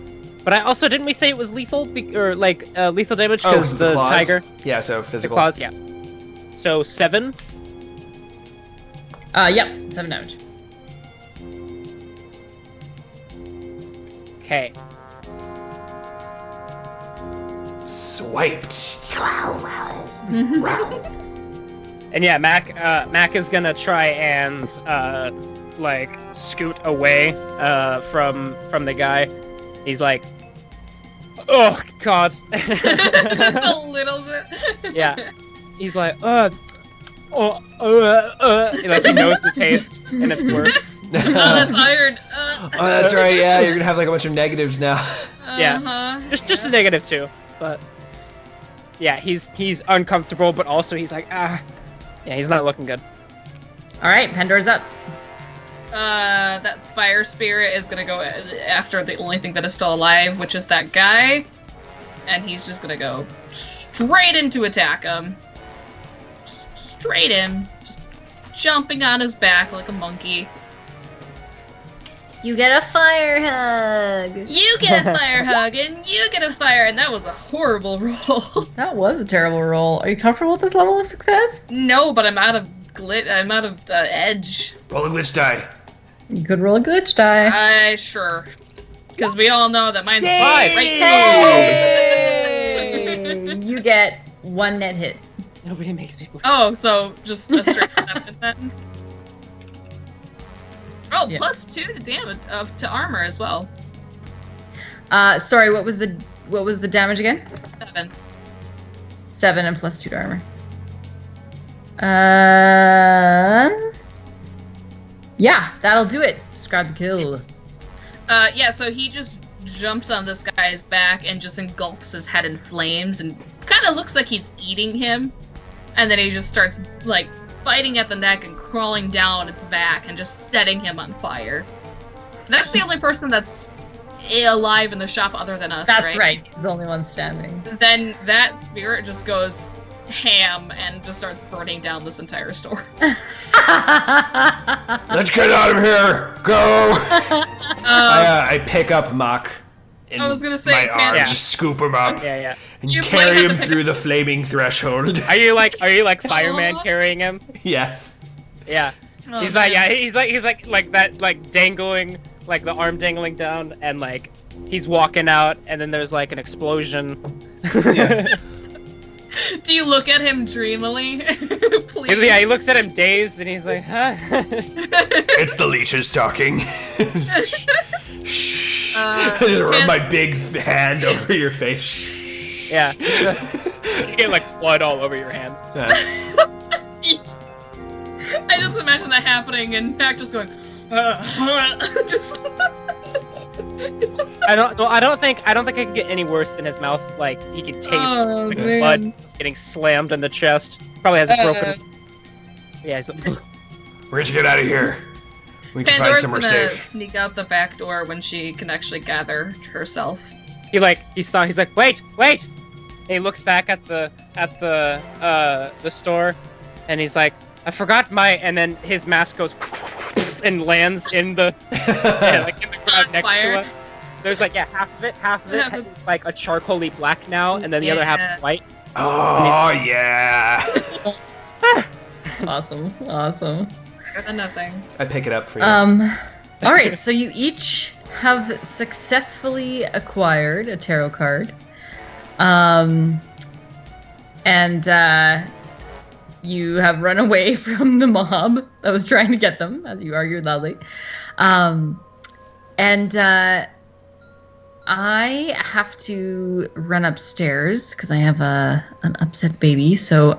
Speaker 3: But I also didn't we say it was lethal lethal damage because the
Speaker 1: claws?
Speaker 3: tiger,
Speaker 1: Yeah, so
Speaker 3: the
Speaker 1: physical.
Speaker 3: claws, yeah. So 7.
Speaker 2: Yep, 7 damage.
Speaker 3: Okay.
Speaker 5: Swiped.
Speaker 3: And yeah, Mac is gonna try and scoot away from the guy. He's like, oh god.
Speaker 4: Just a little bit.
Speaker 3: Yeah. He's like, like he knows the taste and it's worse.
Speaker 4: Oh, that's iron.
Speaker 1: Oh, that's right. Yeah, you're gonna have like a bunch of negatives now.
Speaker 3: Yeah.
Speaker 4: Uh-huh.
Speaker 3: Just a negative 2, but yeah, he's uncomfortable, but also he's like, yeah, he's not looking good.
Speaker 2: All right, Pandora's up.
Speaker 4: That fire spirit is gonna go after the only thing that is still alive, which is that guy, and he's just gonna go straight into attack him. Straight in, just jumping on his back like a monkey.
Speaker 2: You get a fire hug.
Speaker 4: You get a fire hug, and you get a fire, and that was a horrible roll.
Speaker 2: That was a terrible roll. Are you comfortable with this level of success?
Speaker 4: No, but I'm out of I'm out of edge.
Speaker 5: Roll a glitch die.
Speaker 2: You could roll a glitch die.
Speaker 4: Sure. Because we all know that mine's 5, right?
Speaker 2: Hey! You get 1 net hit.
Speaker 3: Nobody makes me.
Speaker 4: Oh, so just a straight 7 then. Oh,
Speaker 2: Yeah.
Speaker 4: plus 2 to damage to armor as well.
Speaker 2: Sorry, what was the damage again?
Speaker 4: 7.
Speaker 2: 7 and plus 2 to armor. Yeah, that'll do it. Describe the kill.
Speaker 4: Yeah, so he just jumps on this guy's back and just engulfs his head in flames and kind of looks like he's eating him. And then he just starts, like, biting at the neck and crawling down its back and just setting him on fire. That's the only person that's alive in the shop other than us,
Speaker 2: That's right. He's the only one standing.
Speaker 4: Then that spirit just goes ham and just starts burning down this entire store.
Speaker 5: Let's get out of here. Go. I pick up Mock. In
Speaker 4: I was gonna say,
Speaker 5: my
Speaker 4: Pan-
Speaker 5: arms,
Speaker 3: Yeah.
Speaker 5: just scoop him up
Speaker 3: Yeah.
Speaker 5: and
Speaker 4: You
Speaker 5: carry
Speaker 4: might have
Speaker 5: him
Speaker 4: to pick
Speaker 5: through the flaming threshold.
Speaker 3: Are you like fireman carrying him?
Speaker 1: Yes.
Speaker 3: Yeah.
Speaker 4: Oh,
Speaker 3: he's
Speaker 4: man.
Speaker 3: like that, like dangling, like the arm dangling down, and like he's walking out, and then there's like an explosion.
Speaker 1: Yeah.
Speaker 4: Do you look at him dreamily? Please.
Speaker 3: Yeah, he looks at him dazed, and he's like, huh?
Speaker 5: It's the leeches talking. Shh. I just rub
Speaker 4: Pan-
Speaker 5: my big hand over your face. Shh.
Speaker 3: Yeah. You get like blood all over your hand.
Speaker 4: I just imagine that happening and Mac just going, just.
Speaker 3: I don't think I could get any worse than his mouth. Like he could taste
Speaker 2: Oh,
Speaker 3: like,
Speaker 2: man.
Speaker 3: blood getting slammed in the chest. Probably has a broken. Yeah. He's
Speaker 5: We're gonna get out of here. We can find
Speaker 4: Pandora's
Speaker 5: somewhere
Speaker 4: gonna
Speaker 5: safe.
Speaker 4: sneak out the back door when she can actually gather herself.
Speaker 3: He's like, wait. And he looks back at the store, and he's like, I forgot my. And then his mask goes and lands in the like in the ground next
Speaker 4: Fire.
Speaker 3: to us. There's like half of it
Speaker 4: Half
Speaker 3: is like a charcoaly black now, and then the other half
Speaker 4: Yeah.
Speaker 3: is white.
Speaker 5: Oh yeah.
Speaker 2: Awesome.
Speaker 4: Better than nothing.
Speaker 1: I pick it up for you.
Speaker 2: All right, so you each have successfully acquired a tarot card. And you have run away from the mob that was trying to get them, as you argued loudly. And I have to run upstairs because I have an upset baby. So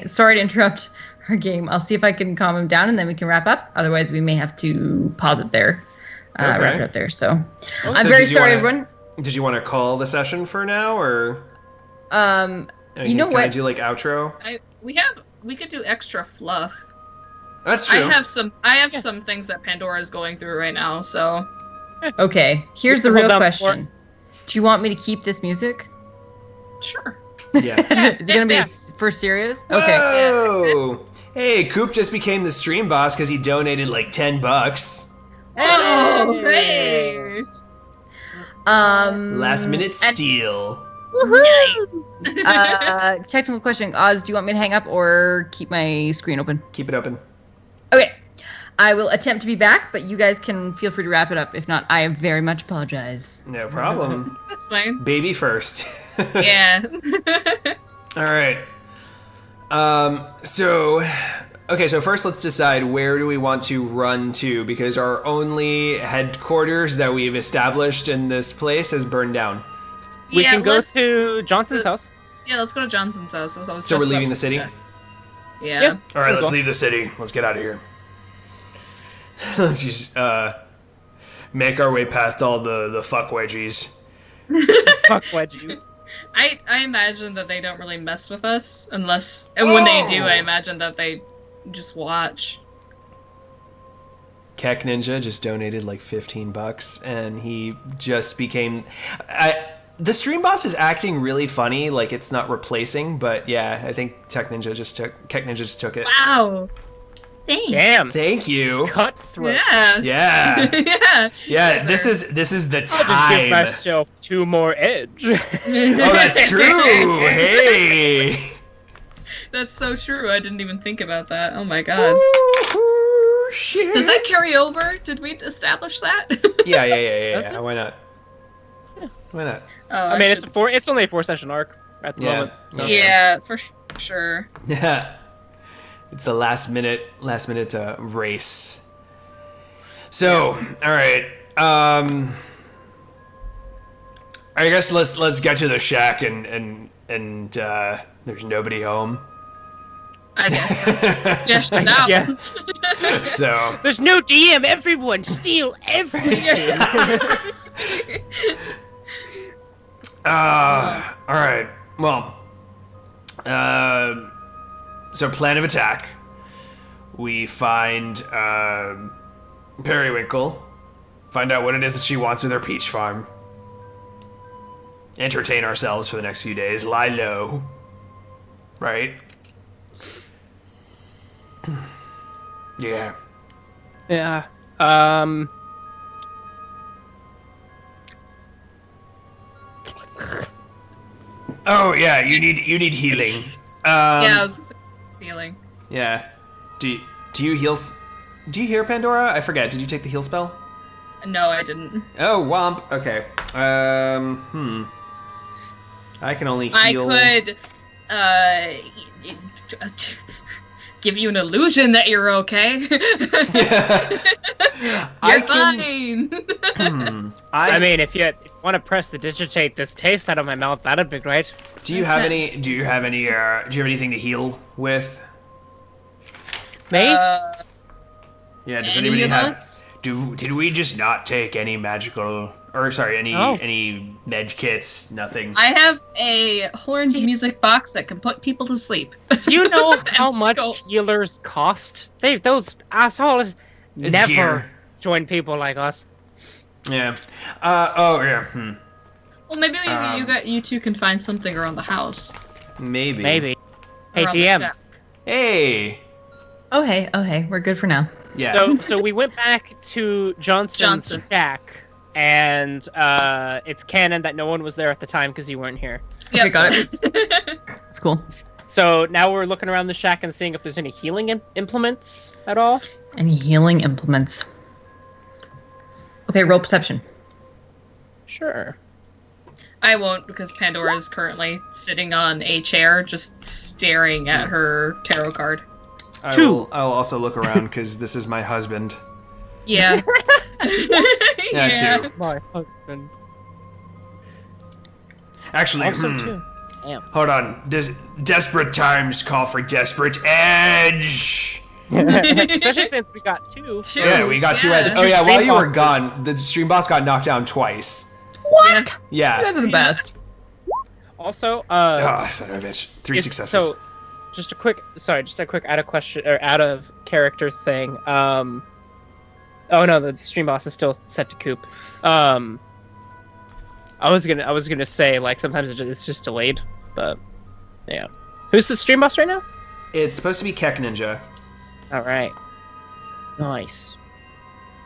Speaker 2: sorry to interrupt our game. I'll see if I can calm him down and then we can wrap up. Otherwise, we may have to pause it there, wrap it up there. So I'm very sorry, everyone.
Speaker 1: Did you want to call the session for now, or
Speaker 2: you know
Speaker 1: can
Speaker 2: what?
Speaker 1: I do like outro?
Speaker 4: We could do extra fluff.
Speaker 1: That's true.
Speaker 4: I have some things that Pandora is going through right now, so.
Speaker 2: Okay, here's the real question. Do you want me to keep this music?
Speaker 4: Sure.
Speaker 1: Yeah.
Speaker 2: Is it gonna be for serious? Okay.
Speaker 1: Oh, hey, Coop just became the stream boss because he donated like $10.
Speaker 4: Oh, hey!
Speaker 1: Last minute steal.
Speaker 2: Woohoo! Technical question, Oz. Do you want me to hang up or keep my screen open?
Speaker 1: Keep it open.
Speaker 2: Okay. I will attempt to be back, but you guys can feel free to wrap it up. If not, I very much apologize.
Speaker 1: No problem.
Speaker 4: That's fine.
Speaker 1: Baby first.
Speaker 4: Yeah.
Speaker 1: All right. So first let's decide where do we want to run to, because our only headquarters that we've established in this place has burned down.
Speaker 3: We can go to Johnson's house.
Speaker 4: Yeah, let's go to Johnson's house.
Speaker 1: So we're leaving the city?
Speaker 4: Yeah.
Speaker 1: All right, let's leave the city. Let's get out of here. Let's just make our way past all the fuck wedgies.
Speaker 3: Fuck wedgies.
Speaker 4: I imagine that they don't really mess with us unless, and when they do, I imagine that they just watch.
Speaker 1: Keck Ninja just donated like $15, and he just became. The stream boss is acting really funny, like it's not replacing, but yeah, I think Keck Ninja just took it.
Speaker 4: Wow. Thanks.
Speaker 3: Damn.
Speaker 1: Thank you.
Speaker 3: Cutthroat.
Speaker 4: Yeah.
Speaker 1: Yeah.
Speaker 4: Yeah.
Speaker 1: Yeah. This is the
Speaker 3: I'll just give
Speaker 1: time.
Speaker 3: myself 2 more edge.
Speaker 1: Oh, that's true. Hey.
Speaker 4: That's so true. I didn't even think about that. Oh my god.
Speaker 1: Ooh, shit.
Speaker 4: Does that carry over? Did we establish that?
Speaker 1: Yeah. Why not? Why not?
Speaker 4: Oh,
Speaker 3: I mean, it's only a 4-session arc at the moment. So.
Speaker 4: Yeah, for sure.
Speaker 1: Yeah. It's the last minute race. So, all right. I guess let's get to the shack and there's nobody home.
Speaker 4: I guess. Just now.
Speaker 3: Yeah.
Speaker 1: So
Speaker 3: There's no DM. Everyone steal everything.
Speaker 1: all right. Well, so plan of attack. We find Periwinkle. Find out what it is that she wants with her peach farm. Entertain ourselves for the next few days. Lie low. Right? Yeah.
Speaker 3: Yeah.
Speaker 5: Oh yeah, you need healing.
Speaker 4: Yeah, I was feeling.
Speaker 1: Yeah. Do you heal? Do you hear Pandora? I forget. Did you take the heal spell?
Speaker 4: No, I didn't.
Speaker 1: Oh, womp. Okay. I can only heal.
Speaker 4: I could give you an illusion that you're okay. You're fine.
Speaker 1: I
Speaker 3: mean, if you want to press the digitate this taste out of my mouth, that'd be great.
Speaker 1: Do you have anything to heal with?
Speaker 3: Me?
Speaker 1: Yeah. Does
Speaker 4: Any
Speaker 1: anybody
Speaker 4: of
Speaker 1: have?
Speaker 4: us?
Speaker 5: Did we just not take any magical, or sorry, any med kits? Nothing.
Speaker 4: I have a horns music box that can put people to sleep.
Speaker 3: Do you know how much healers cost? Those assholes
Speaker 5: It's
Speaker 3: never
Speaker 5: gear.
Speaker 3: join people like us.
Speaker 1: Yeah.
Speaker 5: Oh yeah.
Speaker 4: Well, maybe you two can find something around the house.
Speaker 1: Maybe.
Speaker 3: Maybe. Hey,
Speaker 4: Around the
Speaker 3: DM.
Speaker 4: shack.
Speaker 1: Hey.
Speaker 2: Oh hey, we're good for now.
Speaker 1: Yeah.
Speaker 3: So we went back to Johnson's
Speaker 4: Johnson.
Speaker 3: shack, and it's canon that no one was there at the time because you weren't here.
Speaker 4: Yeah,
Speaker 2: got
Speaker 4: it.
Speaker 2: It's cool.
Speaker 3: So now we're looking around the shack and seeing if there's any healing implements at all.
Speaker 2: Any healing implements? Okay, roll perception.
Speaker 3: Sure.
Speaker 4: I won't, because Pandora is currently sitting on a chair, just staring at her tarot card.
Speaker 1: I'll also look around because this is my husband.
Speaker 4: Yeah.
Speaker 1: Yeah, too.
Speaker 3: My husband.
Speaker 5: Actually,
Speaker 3: Also, too. Damn.
Speaker 5: hold on. Desperate times call for desperate edge.
Speaker 3: Especially since we got two.
Speaker 1: Yeah, we got 2 edge. Oh
Speaker 3: Two
Speaker 1: yeah, while
Speaker 3: stream
Speaker 1: you were
Speaker 3: bosses.
Speaker 1: gone, the stream boss got knocked down twice.
Speaker 2: What? You
Speaker 1: Yeah.
Speaker 2: guys are the best.
Speaker 3: Also,
Speaker 1: Oh, son of a bitch. 3
Speaker 3: it's-
Speaker 1: successes.
Speaker 3: So, just a quick out of question or out of character thing. Oh no, the stream boss is still set to Coop. I was gonna say like sometimes it's just delayed, but yeah. Who's the stream boss right now?
Speaker 1: It's supposed to be Keck Ninja.
Speaker 3: All right. Nice.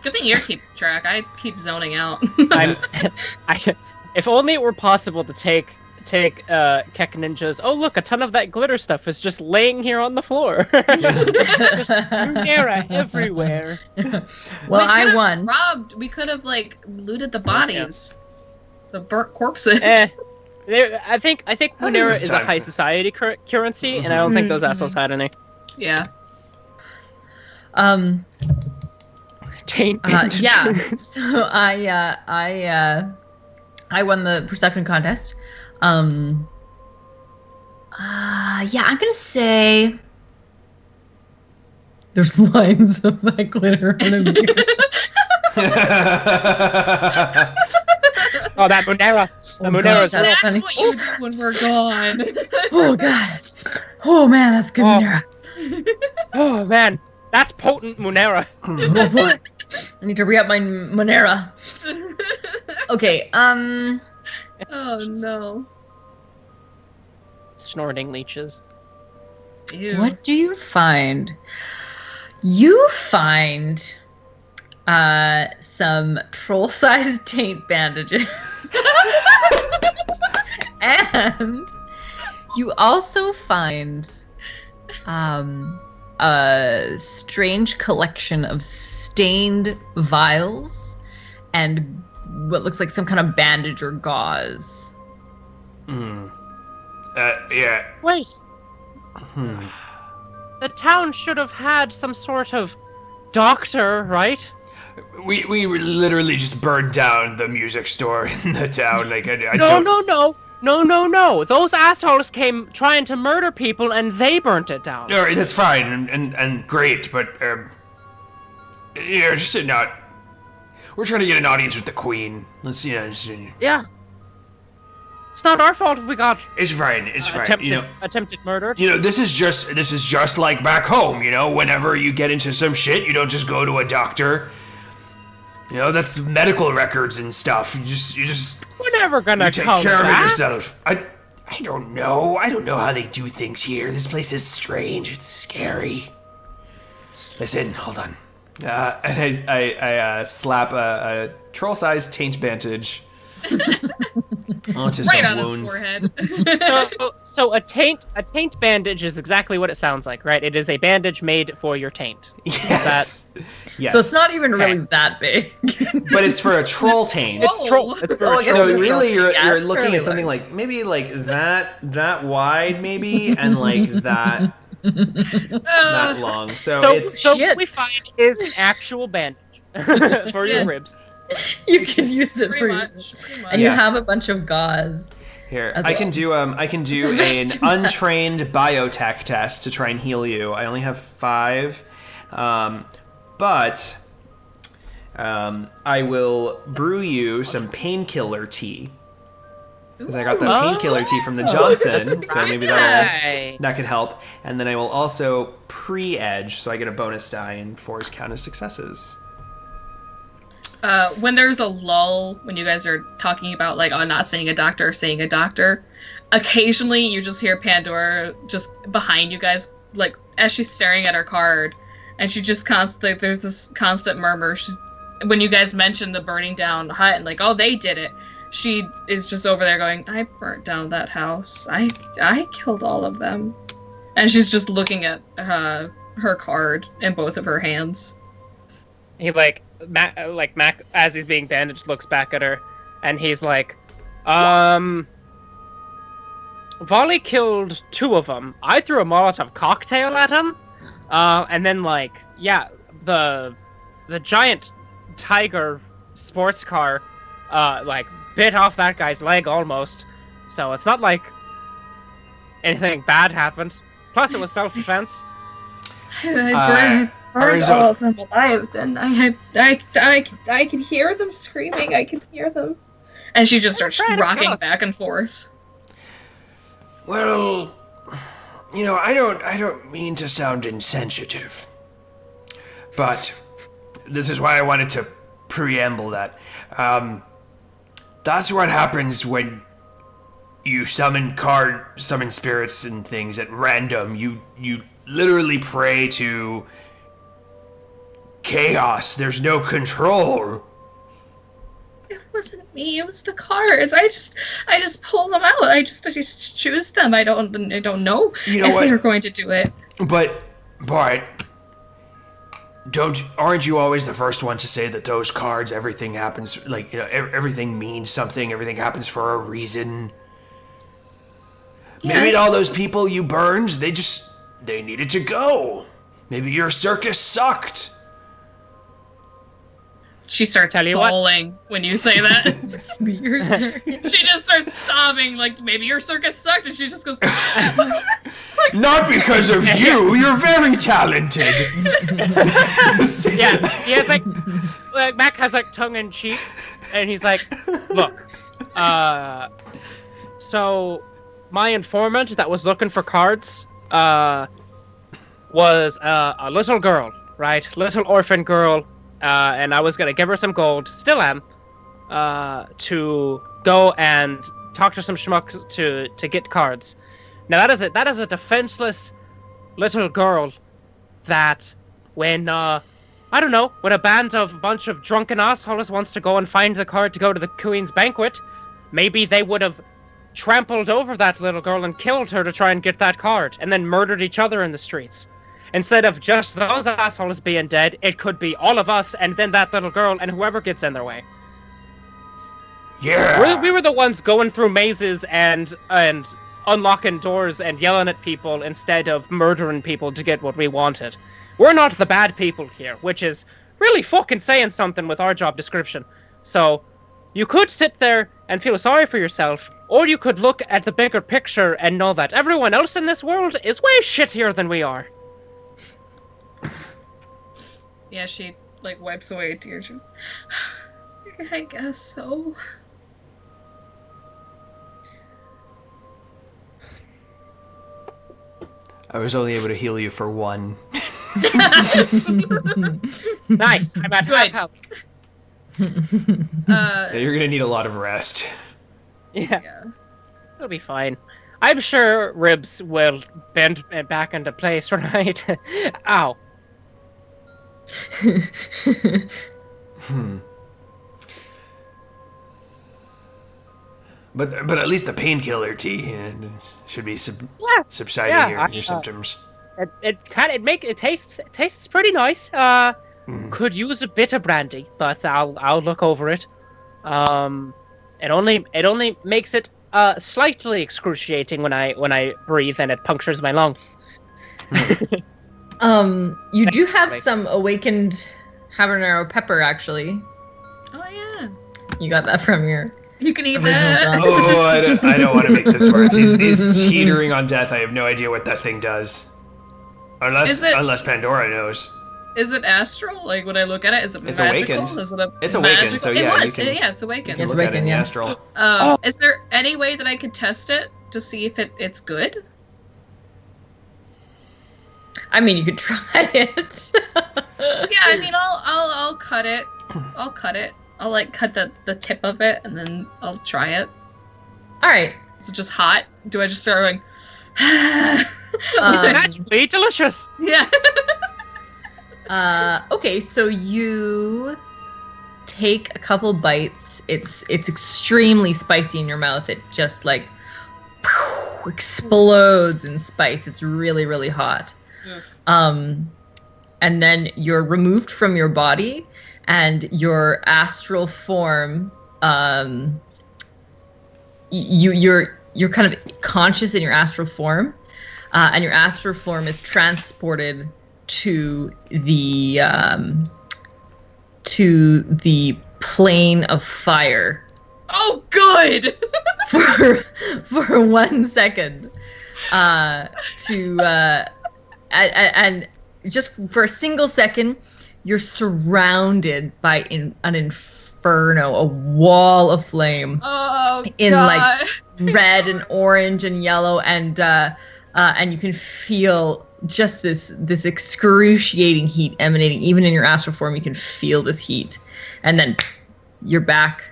Speaker 4: Good thing you're keeping track. I keep zoning out.
Speaker 3: If only it were possible to take Keck Ninja's. Oh look, a ton of that glitter stuff is just laying here on the floor. Just Lunera everywhere.
Speaker 2: Well, I won.
Speaker 4: We could have like looted the bodies, the burnt corpses.
Speaker 3: I think Lunera
Speaker 5: there's
Speaker 3: is a
Speaker 5: time
Speaker 3: high
Speaker 5: for-
Speaker 3: society currency, and I don't think those assholes had any.
Speaker 4: Yeah.
Speaker 3: Taint.
Speaker 2: Yeah. So I won the perception contest. Yeah, I'm gonna say there's lines of that glitter on a mirror.
Speaker 3: Oh, that Munera. The Munera's
Speaker 2: That's
Speaker 3: real.
Speaker 2: funny.
Speaker 4: what you do when we're gone.
Speaker 2: Oh god. Oh man, that's good,
Speaker 3: Oh.
Speaker 2: Manera.
Speaker 3: Oh man, that's potent Munera.
Speaker 2: Oh boy. I need to re-up my Monera. Okay,
Speaker 4: Oh no.
Speaker 3: Snorting leeches.
Speaker 4: Ew.
Speaker 2: what do you find? You find some troll-sized taint bandages. And you also find a strange collection of stained vials and what looks like some kind of bandage or gauze.
Speaker 5: Yeah.
Speaker 3: Wait. The town should have had some sort of doctor, right?
Speaker 5: We literally just burned down the music store in the town. Like, I
Speaker 3: No,
Speaker 5: don't...
Speaker 3: no. Those assholes came trying to murder people, and they burnt it down.
Speaker 5: All right, that's fine and great, but yeah, just not. We're trying to get an audience with the queen. Let's
Speaker 3: Yeah. It's not our fault if we got
Speaker 5: it's fine. It's fine.
Speaker 3: attempted murder.
Speaker 5: This is just like back home. Whenever you get into some shit, you don't just go to a doctor. That's medical records and stuff. You just
Speaker 3: We're never gonna
Speaker 5: take
Speaker 3: come
Speaker 5: care of it
Speaker 3: back.
Speaker 5: yourself. I don't know. I don't know how they do things here. This place is strange. It's scary. Listen, hold on.
Speaker 1: And I slap a troll-sized taint bandage onto
Speaker 4: Right
Speaker 1: some
Speaker 4: on
Speaker 1: wounds.
Speaker 4: his forehead.
Speaker 3: So a taint bandage is exactly what it sounds like, right? It is a bandage made for your taint.
Speaker 1: Yes. Yes.
Speaker 2: So it's not even really that big.
Speaker 1: but it's for a troll taint.
Speaker 3: It's troll. It's for
Speaker 2: Oh,
Speaker 3: a
Speaker 2: I guess
Speaker 3: troll.
Speaker 1: So
Speaker 2: it's
Speaker 1: really, you're
Speaker 2: yeah,
Speaker 1: looking
Speaker 2: fairly
Speaker 1: at something
Speaker 2: large.
Speaker 1: like maybe like that wide, maybe, and like that long. So it's
Speaker 3: So
Speaker 2: Shit.
Speaker 3: what we find is an actual bandage for your
Speaker 4: Yeah.
Speaker 3: ribs.
Speaker 2: You can use it for
Speaker 4: Pretty
Speaker 2: your...
Speaker 4: much.
Speaker 2: And you
Speaker 1: Yeah.
Speaker 2: have a bunch of gauze.
Speaker 1: here.
Speaker 2: as
Speaker 1: I
Speaker 2: well.
Speaker 1: can do an untrained biotech test to try and heal you. I only have 5, but I will brew you some painkiller tea. Because I got the painkiller tea from the Johnson, so maybe that could help. And then I will also pre-edge, so I get a bonus die, and 4s count as successes.
Speaker 4: When there's a lull, when you guys are talking about like, not seeing a doctor or seeing a doctor, occasionally you just hear Pandora just behind you guys, like as she's staring at her card, and she just there's this constant murmur. When you guys mention the burning down hut and like, oh, they did it, she is just over there going, I burnt down that house. I killed all of them, and she's just looking at her card in both of her hands.
Speaker 3: He Mac, as he's being bandaged, looks back at her, and he's like, Volley killed 2 of them. I threw a Molotov cocktail at him, and then the giant tiger sports car, bit off that guy's leg almost. So it's not like anything bad happened. Plus, it was self-defense.
Speaker 6: I burned all of them alive. Then I could hear them screaming. I could hear them.
Speaker 4: And she just starts rocking back and forth.
Speaker 5: Well, I don't mean to sound insensitive, but this is why I wanted to preamble that. That's what happens when you summon spirits and things at random. You literally pray to chaos. There's no control.
Speaker 6: It wasn't me. It was the cards. I just pull them out. I just choose them. I don't know if they're going to do it.
Speaker 5: But aren't you always the first one to say that those cards, everything happens, everything means something, everything happens for a reason?
Speaker 6: Yes.
Speaker 5: Maybe all those people you burned, they needed to go. Maybe your circus sucked.
Speaker 4: She starts bawling when you say that.
Speaker 6: Your circus.
Speaker 4: She just starts sobbing, like, maybe your circus sucked, and she just goes...
Speaker 5: Not because of you, you're very talented.
Speaker 3: Yeah, he has like Mac has tongue-in-cheek, and he's like, look, so my informant that was looking for cards, was a little girl, right? Little orphan girl, and I was gonna give her some gold, still am, to go and talk to some schmucks to get cards. Now that is a defenseless little girl that when a bunch of drunken assholes wants to go and find the card to go to the Queen's banquet, maybe they would have trampled over that little girl and killed her to try and get that card, and then murdered each other in the streets. Instead of just those assholes being dead, it could be all of us and then that little girl and whoever gets in their way.
Speaker 5: Yeah.
Speaker 3: We were the ones going through mazes and unlocking doors and yelling at people instead of murdering people to get what we wanted. We're not the bad people here, which is really fucking saying something with our job description. So, you could sit there and feel sorry for yourself, or you could look at the bigger picture and know that everyone else in this world is way shittier than we are.
Speaker 4: Yeah, she, wipes away a tear.
Speaker 6: I guess so.
Speaker 1: I was only able to heal you for 1.
Speaker 3: Nice. I'm at half health.
Speaker 1: You're gonna need a lot of rest.
Speaker 3: Yeah. It'll be fine. I'm sure ribs will bend back into place, right? Ow.
Speaker 5: But at least the painkiller tea should be subsiding your symptoms.
Speaker 3: It tastes pretty nice. Could use a bit of brandy, but I'll look over it. It only makes it slightly excruciating when I breathe and it punctures my lung.
Speaker 2: You do have some awakened habanero pepper, actually.
Speaker 4: Oh, yeah.
Speaker 2: You got that from your...
Speaker 4: You can eat that.
Speaker 5: Oh, I don't want to make this worse. He's teetering on death. I have no idea what that thing does. Unless Pandora knows.
Speaker 4: Is it astral? When I look at it, is it
Speaker 1: It's
Speaker 4: magical?
Speaker 1: awakened.
Speaker 4: Is it a
Speaker 1: It's awakened,
Speaker 4: magical?
Speaker 1: so yeah,
Speaker 4: it
Speaker 1: you can.
Speaker 4: Yeah, it's awakened.
Speaker 1: You can
Speaker 2: It's
Speaker 1: look at it in
Speaker 2: awakened,
Speaker 1: the
Speaker 2: yeah.
Speaker 1: astral.
Speaker 4: Is there any way that I could test it to see if it's good?
Speaker 2: I mean, you could try it.
Speaker 4: Yeah, I mean, I'll cut it. I'll cut it. I'll cut the tip of it, and then I'll try it.
Speaker 2: All right.
Speaker 4: Is it just hot? Do I just start going?
Speaker 3: Magically delicious.
Speaker 4: Yeah.
Speaker 2: Okay, so you take a couple bites. It's extremely spicy in your mouth. It just explodes in spice. It's really, really hot.
Speaker 4: Ugh.
Speaker 2: And then you're removed from your body, and your astral form you're kind of conscious in your astral form, and your astral form is transported to the plane of fire.
Speaker 4: Oh, good.
Speaker 2: for 1 second, and just for a single second, you're surrounded by an inferno, a wall of flame.
Speaker 4: Oh,
Speaker 2: in
Speaker 4: God.
Speaker 2: like red and orange and yellow, and you can feel just this excruciating heat emanating. Even in your astral form, you can feel this heat, and then you're back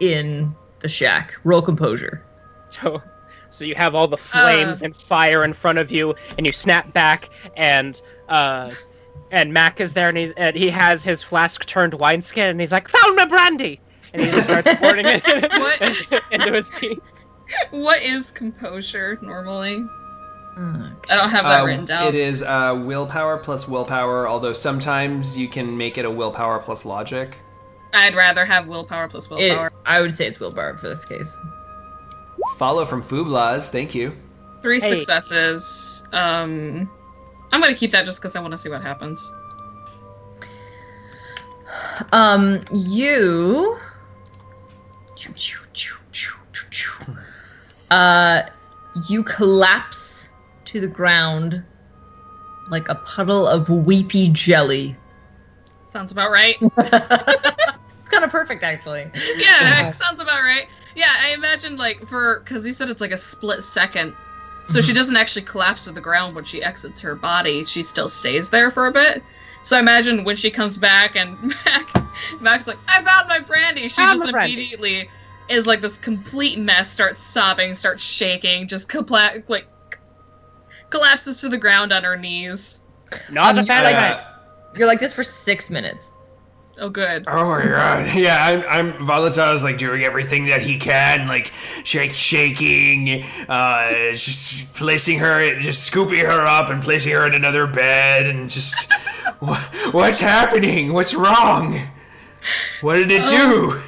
Speaker 2: in the shack. Roll composure.
Speaker 3: So you have all the flames and fire in front of you, and you snap back, and Mac is there, and he has his flask turned wineskin, and he's like, "Found my brandy!" And he just starts pouring it into his tea.
Speaker 6: What is composure normally?
Speaker 2: Okay.
Speaker 6: I don't have that written down.
Speaker 1: It is willpower plus willpower, although sometimes you can make it a willpower plus logic.
Speaker 6: I'd rather have willpower plus willpower.
Speaker 2: I would say it's willpower for this case.
Speaker 1: Follow from Fublas, thank you.
Speaker 6: 3 successes. I'm gonna keep that just because I want to see what happens.
Speaker 2: You collapse to the ground like a puddle of weepy jelly.
Speaker 6: Sounds about right.
Speaker 2: It's kind of perfect, actually.
Speaker 6: Yeah, sounds about right. Yeah, I imagine because you said it's like a split second. So she doesn't actually collapse to the ground when she exits her body. She still stays there for a bit. So I imagine when she comes back and Mac's like, "I found my brandy." She just immediately is like this complete mess, starts sobbing, starts shaking, just collapses to the ground on her knees.
Speaker 3: Not a fan.
Speaker 2: You're like this for 6 minutes.
Speaker 6: Oh, good.
Speaker 5: Oh my god. Yeah, I'm Volatile's like doing everything that he can, like shaking, just placing her, just scooping her up and placing her in another bed, and just what's happening? What's wrong? What did it do?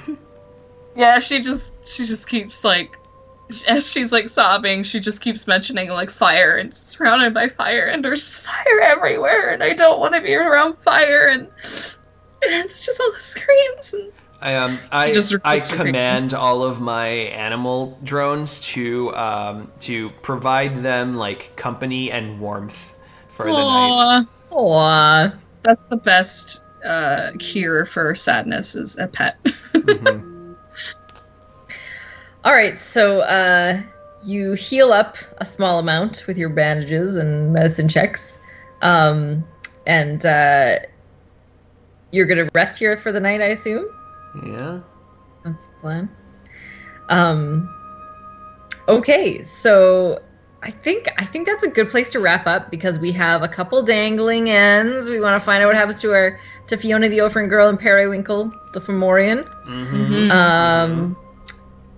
Speaker 6: Yeah, she just keeps as she's sobbing, she just keeps mentioning fire and surrounded by fire, and there's just fire everywhere, and I don't want to be around fire, and it's just all the screams. And
Speaker 1: I command all of my animal drones to provide them company and warmth for the night.
Speaker 2: Aww.
Speaker 6: That's the best cure for sadness, is a pet.
Speaker 1: Mm-hmm.
Speaker 2: All right, so you heal up a small amount with your bandages and medicine checks, and you're gonna rest here for the night, I assume.
Speaker 1: Yeah,
Speaker 2: that's the plan. Okay, so I think that's a good place to wrap up, because we have a couple dangling ends. We want to find out what happens to Fiona the Orphan Girl and Periwinkle the Fomorian.
Speaker 1: Mm-hmm.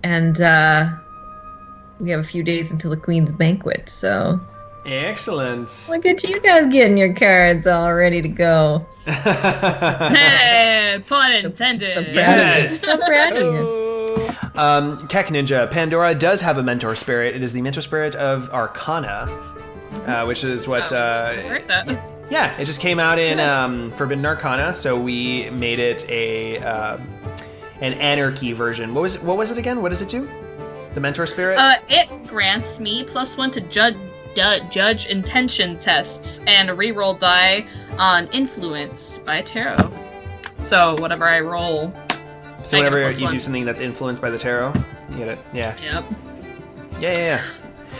Speaker 2: And we have a few days until the Queen's banquet, so...
Speaker 1: Excellent.
Speaker 2: Look at you guys getting your cards all ready to go.
Speaker 6: Hey, pun intended.
Speaker 1: Yes.
Speaker 2: So proud of you.
Speaker 1: Keck Ninja, Pandora does have a mentor spirit. It is the mentor spirit of Arcana, which is what... yeah, it just came out in Forbidden Arcana, so we made it an anarchy version. What was it again? What does it do? The mentor spirit?
Speaker 6: It grants me +1 to judge intention tests and a reroll die on influence by tarot. So whatever I roll.
Speaker 1: So whenever you do something that's influenced by the tarot, you get it. Yeah.
Speaker 6: Yep.
Speaker 1: Yeah.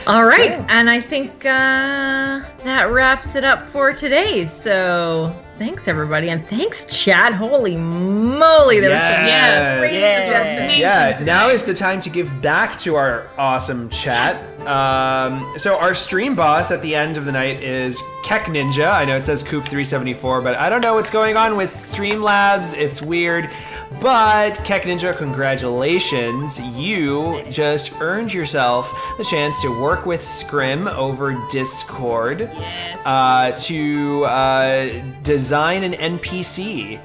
Speaker 2: All right, and I think that wraps it up for today. So thanks, everybody, and thanks, chat. Holy moly, there was some great suggestions.
Speaker 1: Yeah, now is the time to give back to our awesome chat. So our stream boss at the end of the night is Keck Ninja. I know it says Coop374, but I don't know what's going on with Streamlabs. It's weird. But Keck Ninja, congratulations. You just earned yourself the chance to work with Scrim over Discord to design an NPC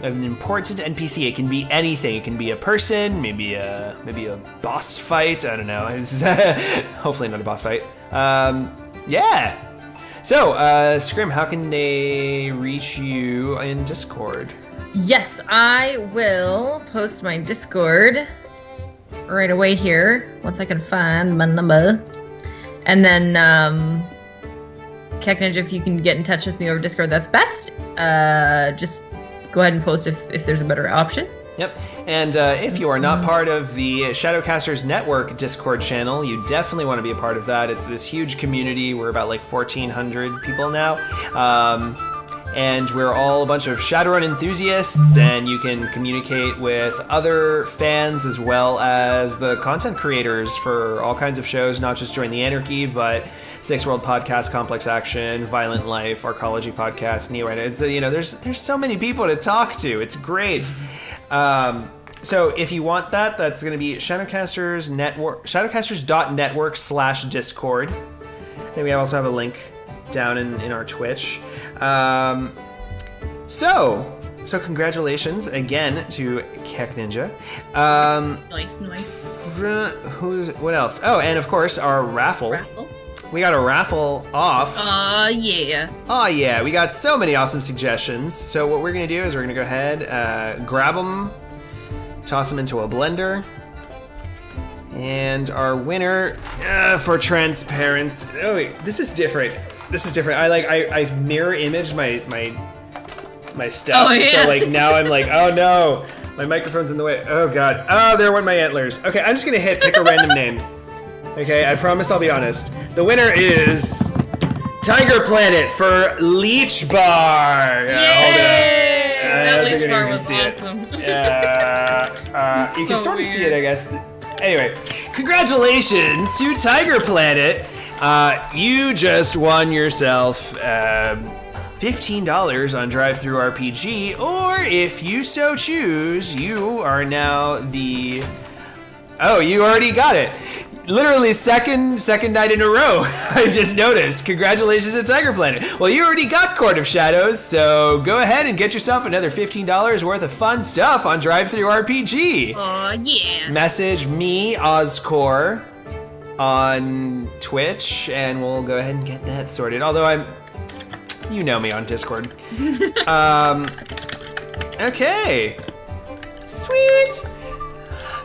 Speaker 1: an important NPC. It can be anything. It can be a person, maybe a boss fight. I don't know. Hopefully not a boss fight. Yeah. So, Scrim, how can they reach you in Discord?
Speaker 2: Yes, I will post my Discord right away here once I can find my number. And then, Kek Ninja, if you can get in touch with me over Discord, that's best. Just go ahead and post if there's a better option.
Speaker 1: Yep. And if you are not part of the Shadowcasters Network Discord channel, you definitely want to be a part of that. It's this huge community. We're about like 1,400 people now. And we're all a bunch of Shadowrun enthusiasts, and you can communicate with other fans as well as the content creators for all kinds of shows, not just Join the Anarchy, but Six World Podcast, Complex Action, Violent Life, Arcology Podcast, Neo. It's there's so many people to talk to. It's great. So if you want that, that's going to be Shadowcasters.network/Discord. Then we also have a link down in our Twitch. So congratulations again to Kek Ninja.
Speaker 6: Nice.
Speaker 1: What else? Oh, and of course our raffle. We got a raffle off.
Speaker 6: Yeah.
Speaker 1: Oh yeah, we got so many awesome suggestions. So what we're gonna do is we're gonna go ahead, grab them, toss them into a blender, and our winner for transparency. Oh wait, this is different. I mirror imaged my stuff.
Speaker 6: Oh, yeah.
Speaker 1: So like now I'm like, oh no, my microphone's in the way. Oh god. Oh, there went my antlers. Okay, I'm just gonna pick a random name. Okay, I promise I'll be honest. The winner is Tiger Planet for Leech Bar.
Speaker 6: Yay! That
Speaker 1: think
Speaker 6: leech bar
Speaker 1: anyone
Speaker 6: was
Speaker 1: can see it.
Speaker 6: awesome.
Speaker 1: You can
Speaker 6: So
Speaker 1: sort of see
Speaker 6: weird.
Speaker 1: it, I guess. Anyway, congratulations to Tiger Planet. You just won yourself $15 on Drive-Thru RPG, or if you so choose, you are now the... Oh, you already got it. Literally second night in a row. I just noticed. Congratulations to Tiger Planet. Well, you already got Court of Shadows, so go ahead and get yourself another $15 worth of fun stuff on Drive-Thru RPG.
Speaker 6: Oh, yeah.
Speaker 1: Message me, Ozcore, on Twitch, and we'll go ahead and get that sorted. Although you know me on Discord. Okay. Sweet.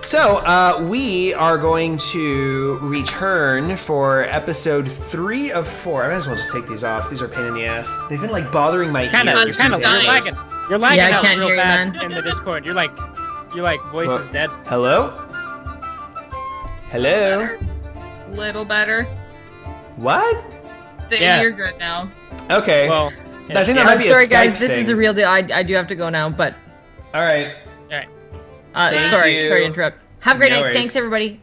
Speaker 1: So, we are going to return for episode 3 of 4. I might as well just take these off. These are a pain in the ass. They've been like bothering my ears.
Speaker 3: You're
Speaker 1: these days.
Speaker 3: lagging. You're lagging
Speaker 2: Yeah, I
Speaker 3: out
Speaker 2: can't
Speaker 3: real
Speaker 2: hear you,
Speaker 3: bad
Speaker 2: man.
Speaker 3: in the Discord. You're like voice
Speaker 1: Well,
Speaker 3: is dead.
Speaker 1: Hello? Hello?
Speaker 6: Little better.
Speaker 1: What?
Speaker 3: Yeah.
Speaker 6: You're good now.
Speaker 1: Okay.
Speaker 3: Well,
Speaker 1: I think that might be a
Speaker 2: Sorry
Speaker 1: Skype
Speaker 2: guys, this
Speaker 1: thing.
Speaker 2: is the real deal. I do have to go now, but
Speaker 1: All right. Thank
Speaker 2: sorry
Speaker 1: you.
Speaker 2: to interrupt. Have a great
Speaker 1: No
Speaker 2: night.
Speaker 1: worries.
Speaker 2: Thanks everybody.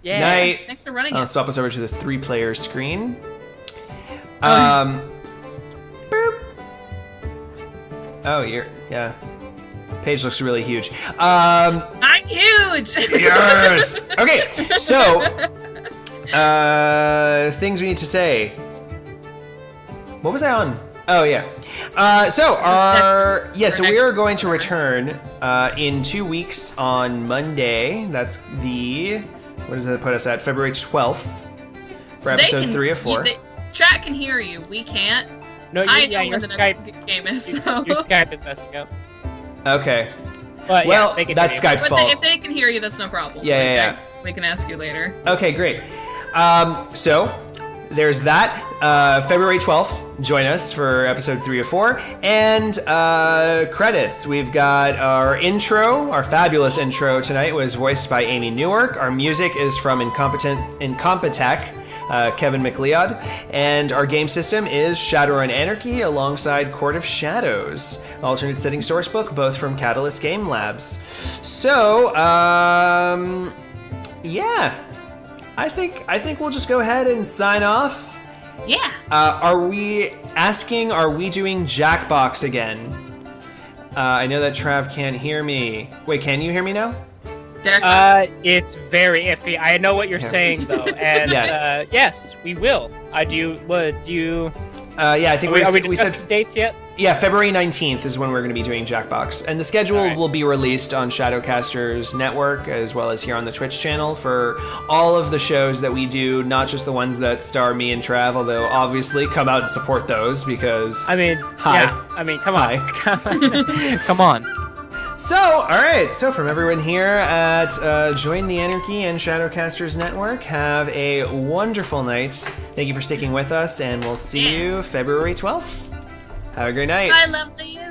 Speaker 3: yeah.
Speaker 1: Night.
Speaker 6: Thanks for running
Speaker 1: I'll
Speaker 6: it.
Speaker 1: swap us over to the 3-player screen.
Speaker 2: Oh.
Speaker 1: Boop. Oh, yeah. Page looks really huge.
Speaker 6: I'm huge!
Speaker 1: Yes. Okay. So, things we need to say. What was I on? Oh yeah. So we are going to return in 2 weeks on Monday. That's what does that put us at? February 12th for episode 3 of 4.
Speaker 6: Chat can hear you. We can't.
Speaker 3: No,
Speaker 6: I
Speaker 3: yeah,
Speaker 6: know
Speaker 3: your
Speaker 6: what the
Speaker 3: Skype,
Speaker 6: next game is.
Speaker 3: your
Speaker 6: So.
Speaker 3: Skype is messing up.
Speaker 1: Okay.
Speaker 3: But
Speaker 1: Well,
Speaker 3: yeah, they can
Speaker 1: that's
Speaker 3: hear you.
Speaker 1: Skype's
Speaker 6: But
Speaker 1: fault.
Speaker 6: if they can hear you, that's no problem.
Speaker 1: Yeah, yeah.
Speaker 6: We can ask you later.
Speaker 1: Okay, great. So there's that. February 12th, join us for episode 3 of 4. And credits. We've got our intro. Our fabulous intro tonight was voiced by Amy Newark. Our music is from Incompetech, Kevin McLeod. And our game system is Shadowrun Anarchy alongside Court of Shadows. Alternate setting sourcebook, both from Catalyst Game Labs. So, yeah. I think we'll just go ahead and sign off.
Speaker 6: Yeah.
Speaker 1: Are we doing Jackbox again? I know that Trav can't hear me. Wait, can you hear me now?
Speaker 3: It's very iffy. I know what you're
Speaker 1: Yeah.
Speaker 3: saying though, and
Speaker 1: Yes.
Speaker 3: yes, we will.
Speaker 1: Yeah, I think
Speaker 3: Are we
Speaker 1: we said
Speaker 3: discussing dates yet?
Speaker 1: yeah, February 19th is when we're going to be doing Jackbox. And the schedule
Speaker 3: All right.
Speaker 1: will be released on Shadowcasters Network as well as here on the Twitch channel for all of the shows that we do, not just the ones that star me and Trav, although obviously come out and support those because...
Speaker 3: I mean,
Speaker 1: Hi.
Speaker 3: yeah. I mean, come on.
Speaker 1: Hi.
Speaker 3: Come on.
Speaker 1: So, all right. So, from everyone here at Join the Anarchy and Shadowcasters Network, have a wonderful night. Thank you for sticking with us, and we'll see you February 12th. Have a great night.
Speaker 6: Bye, lovelies.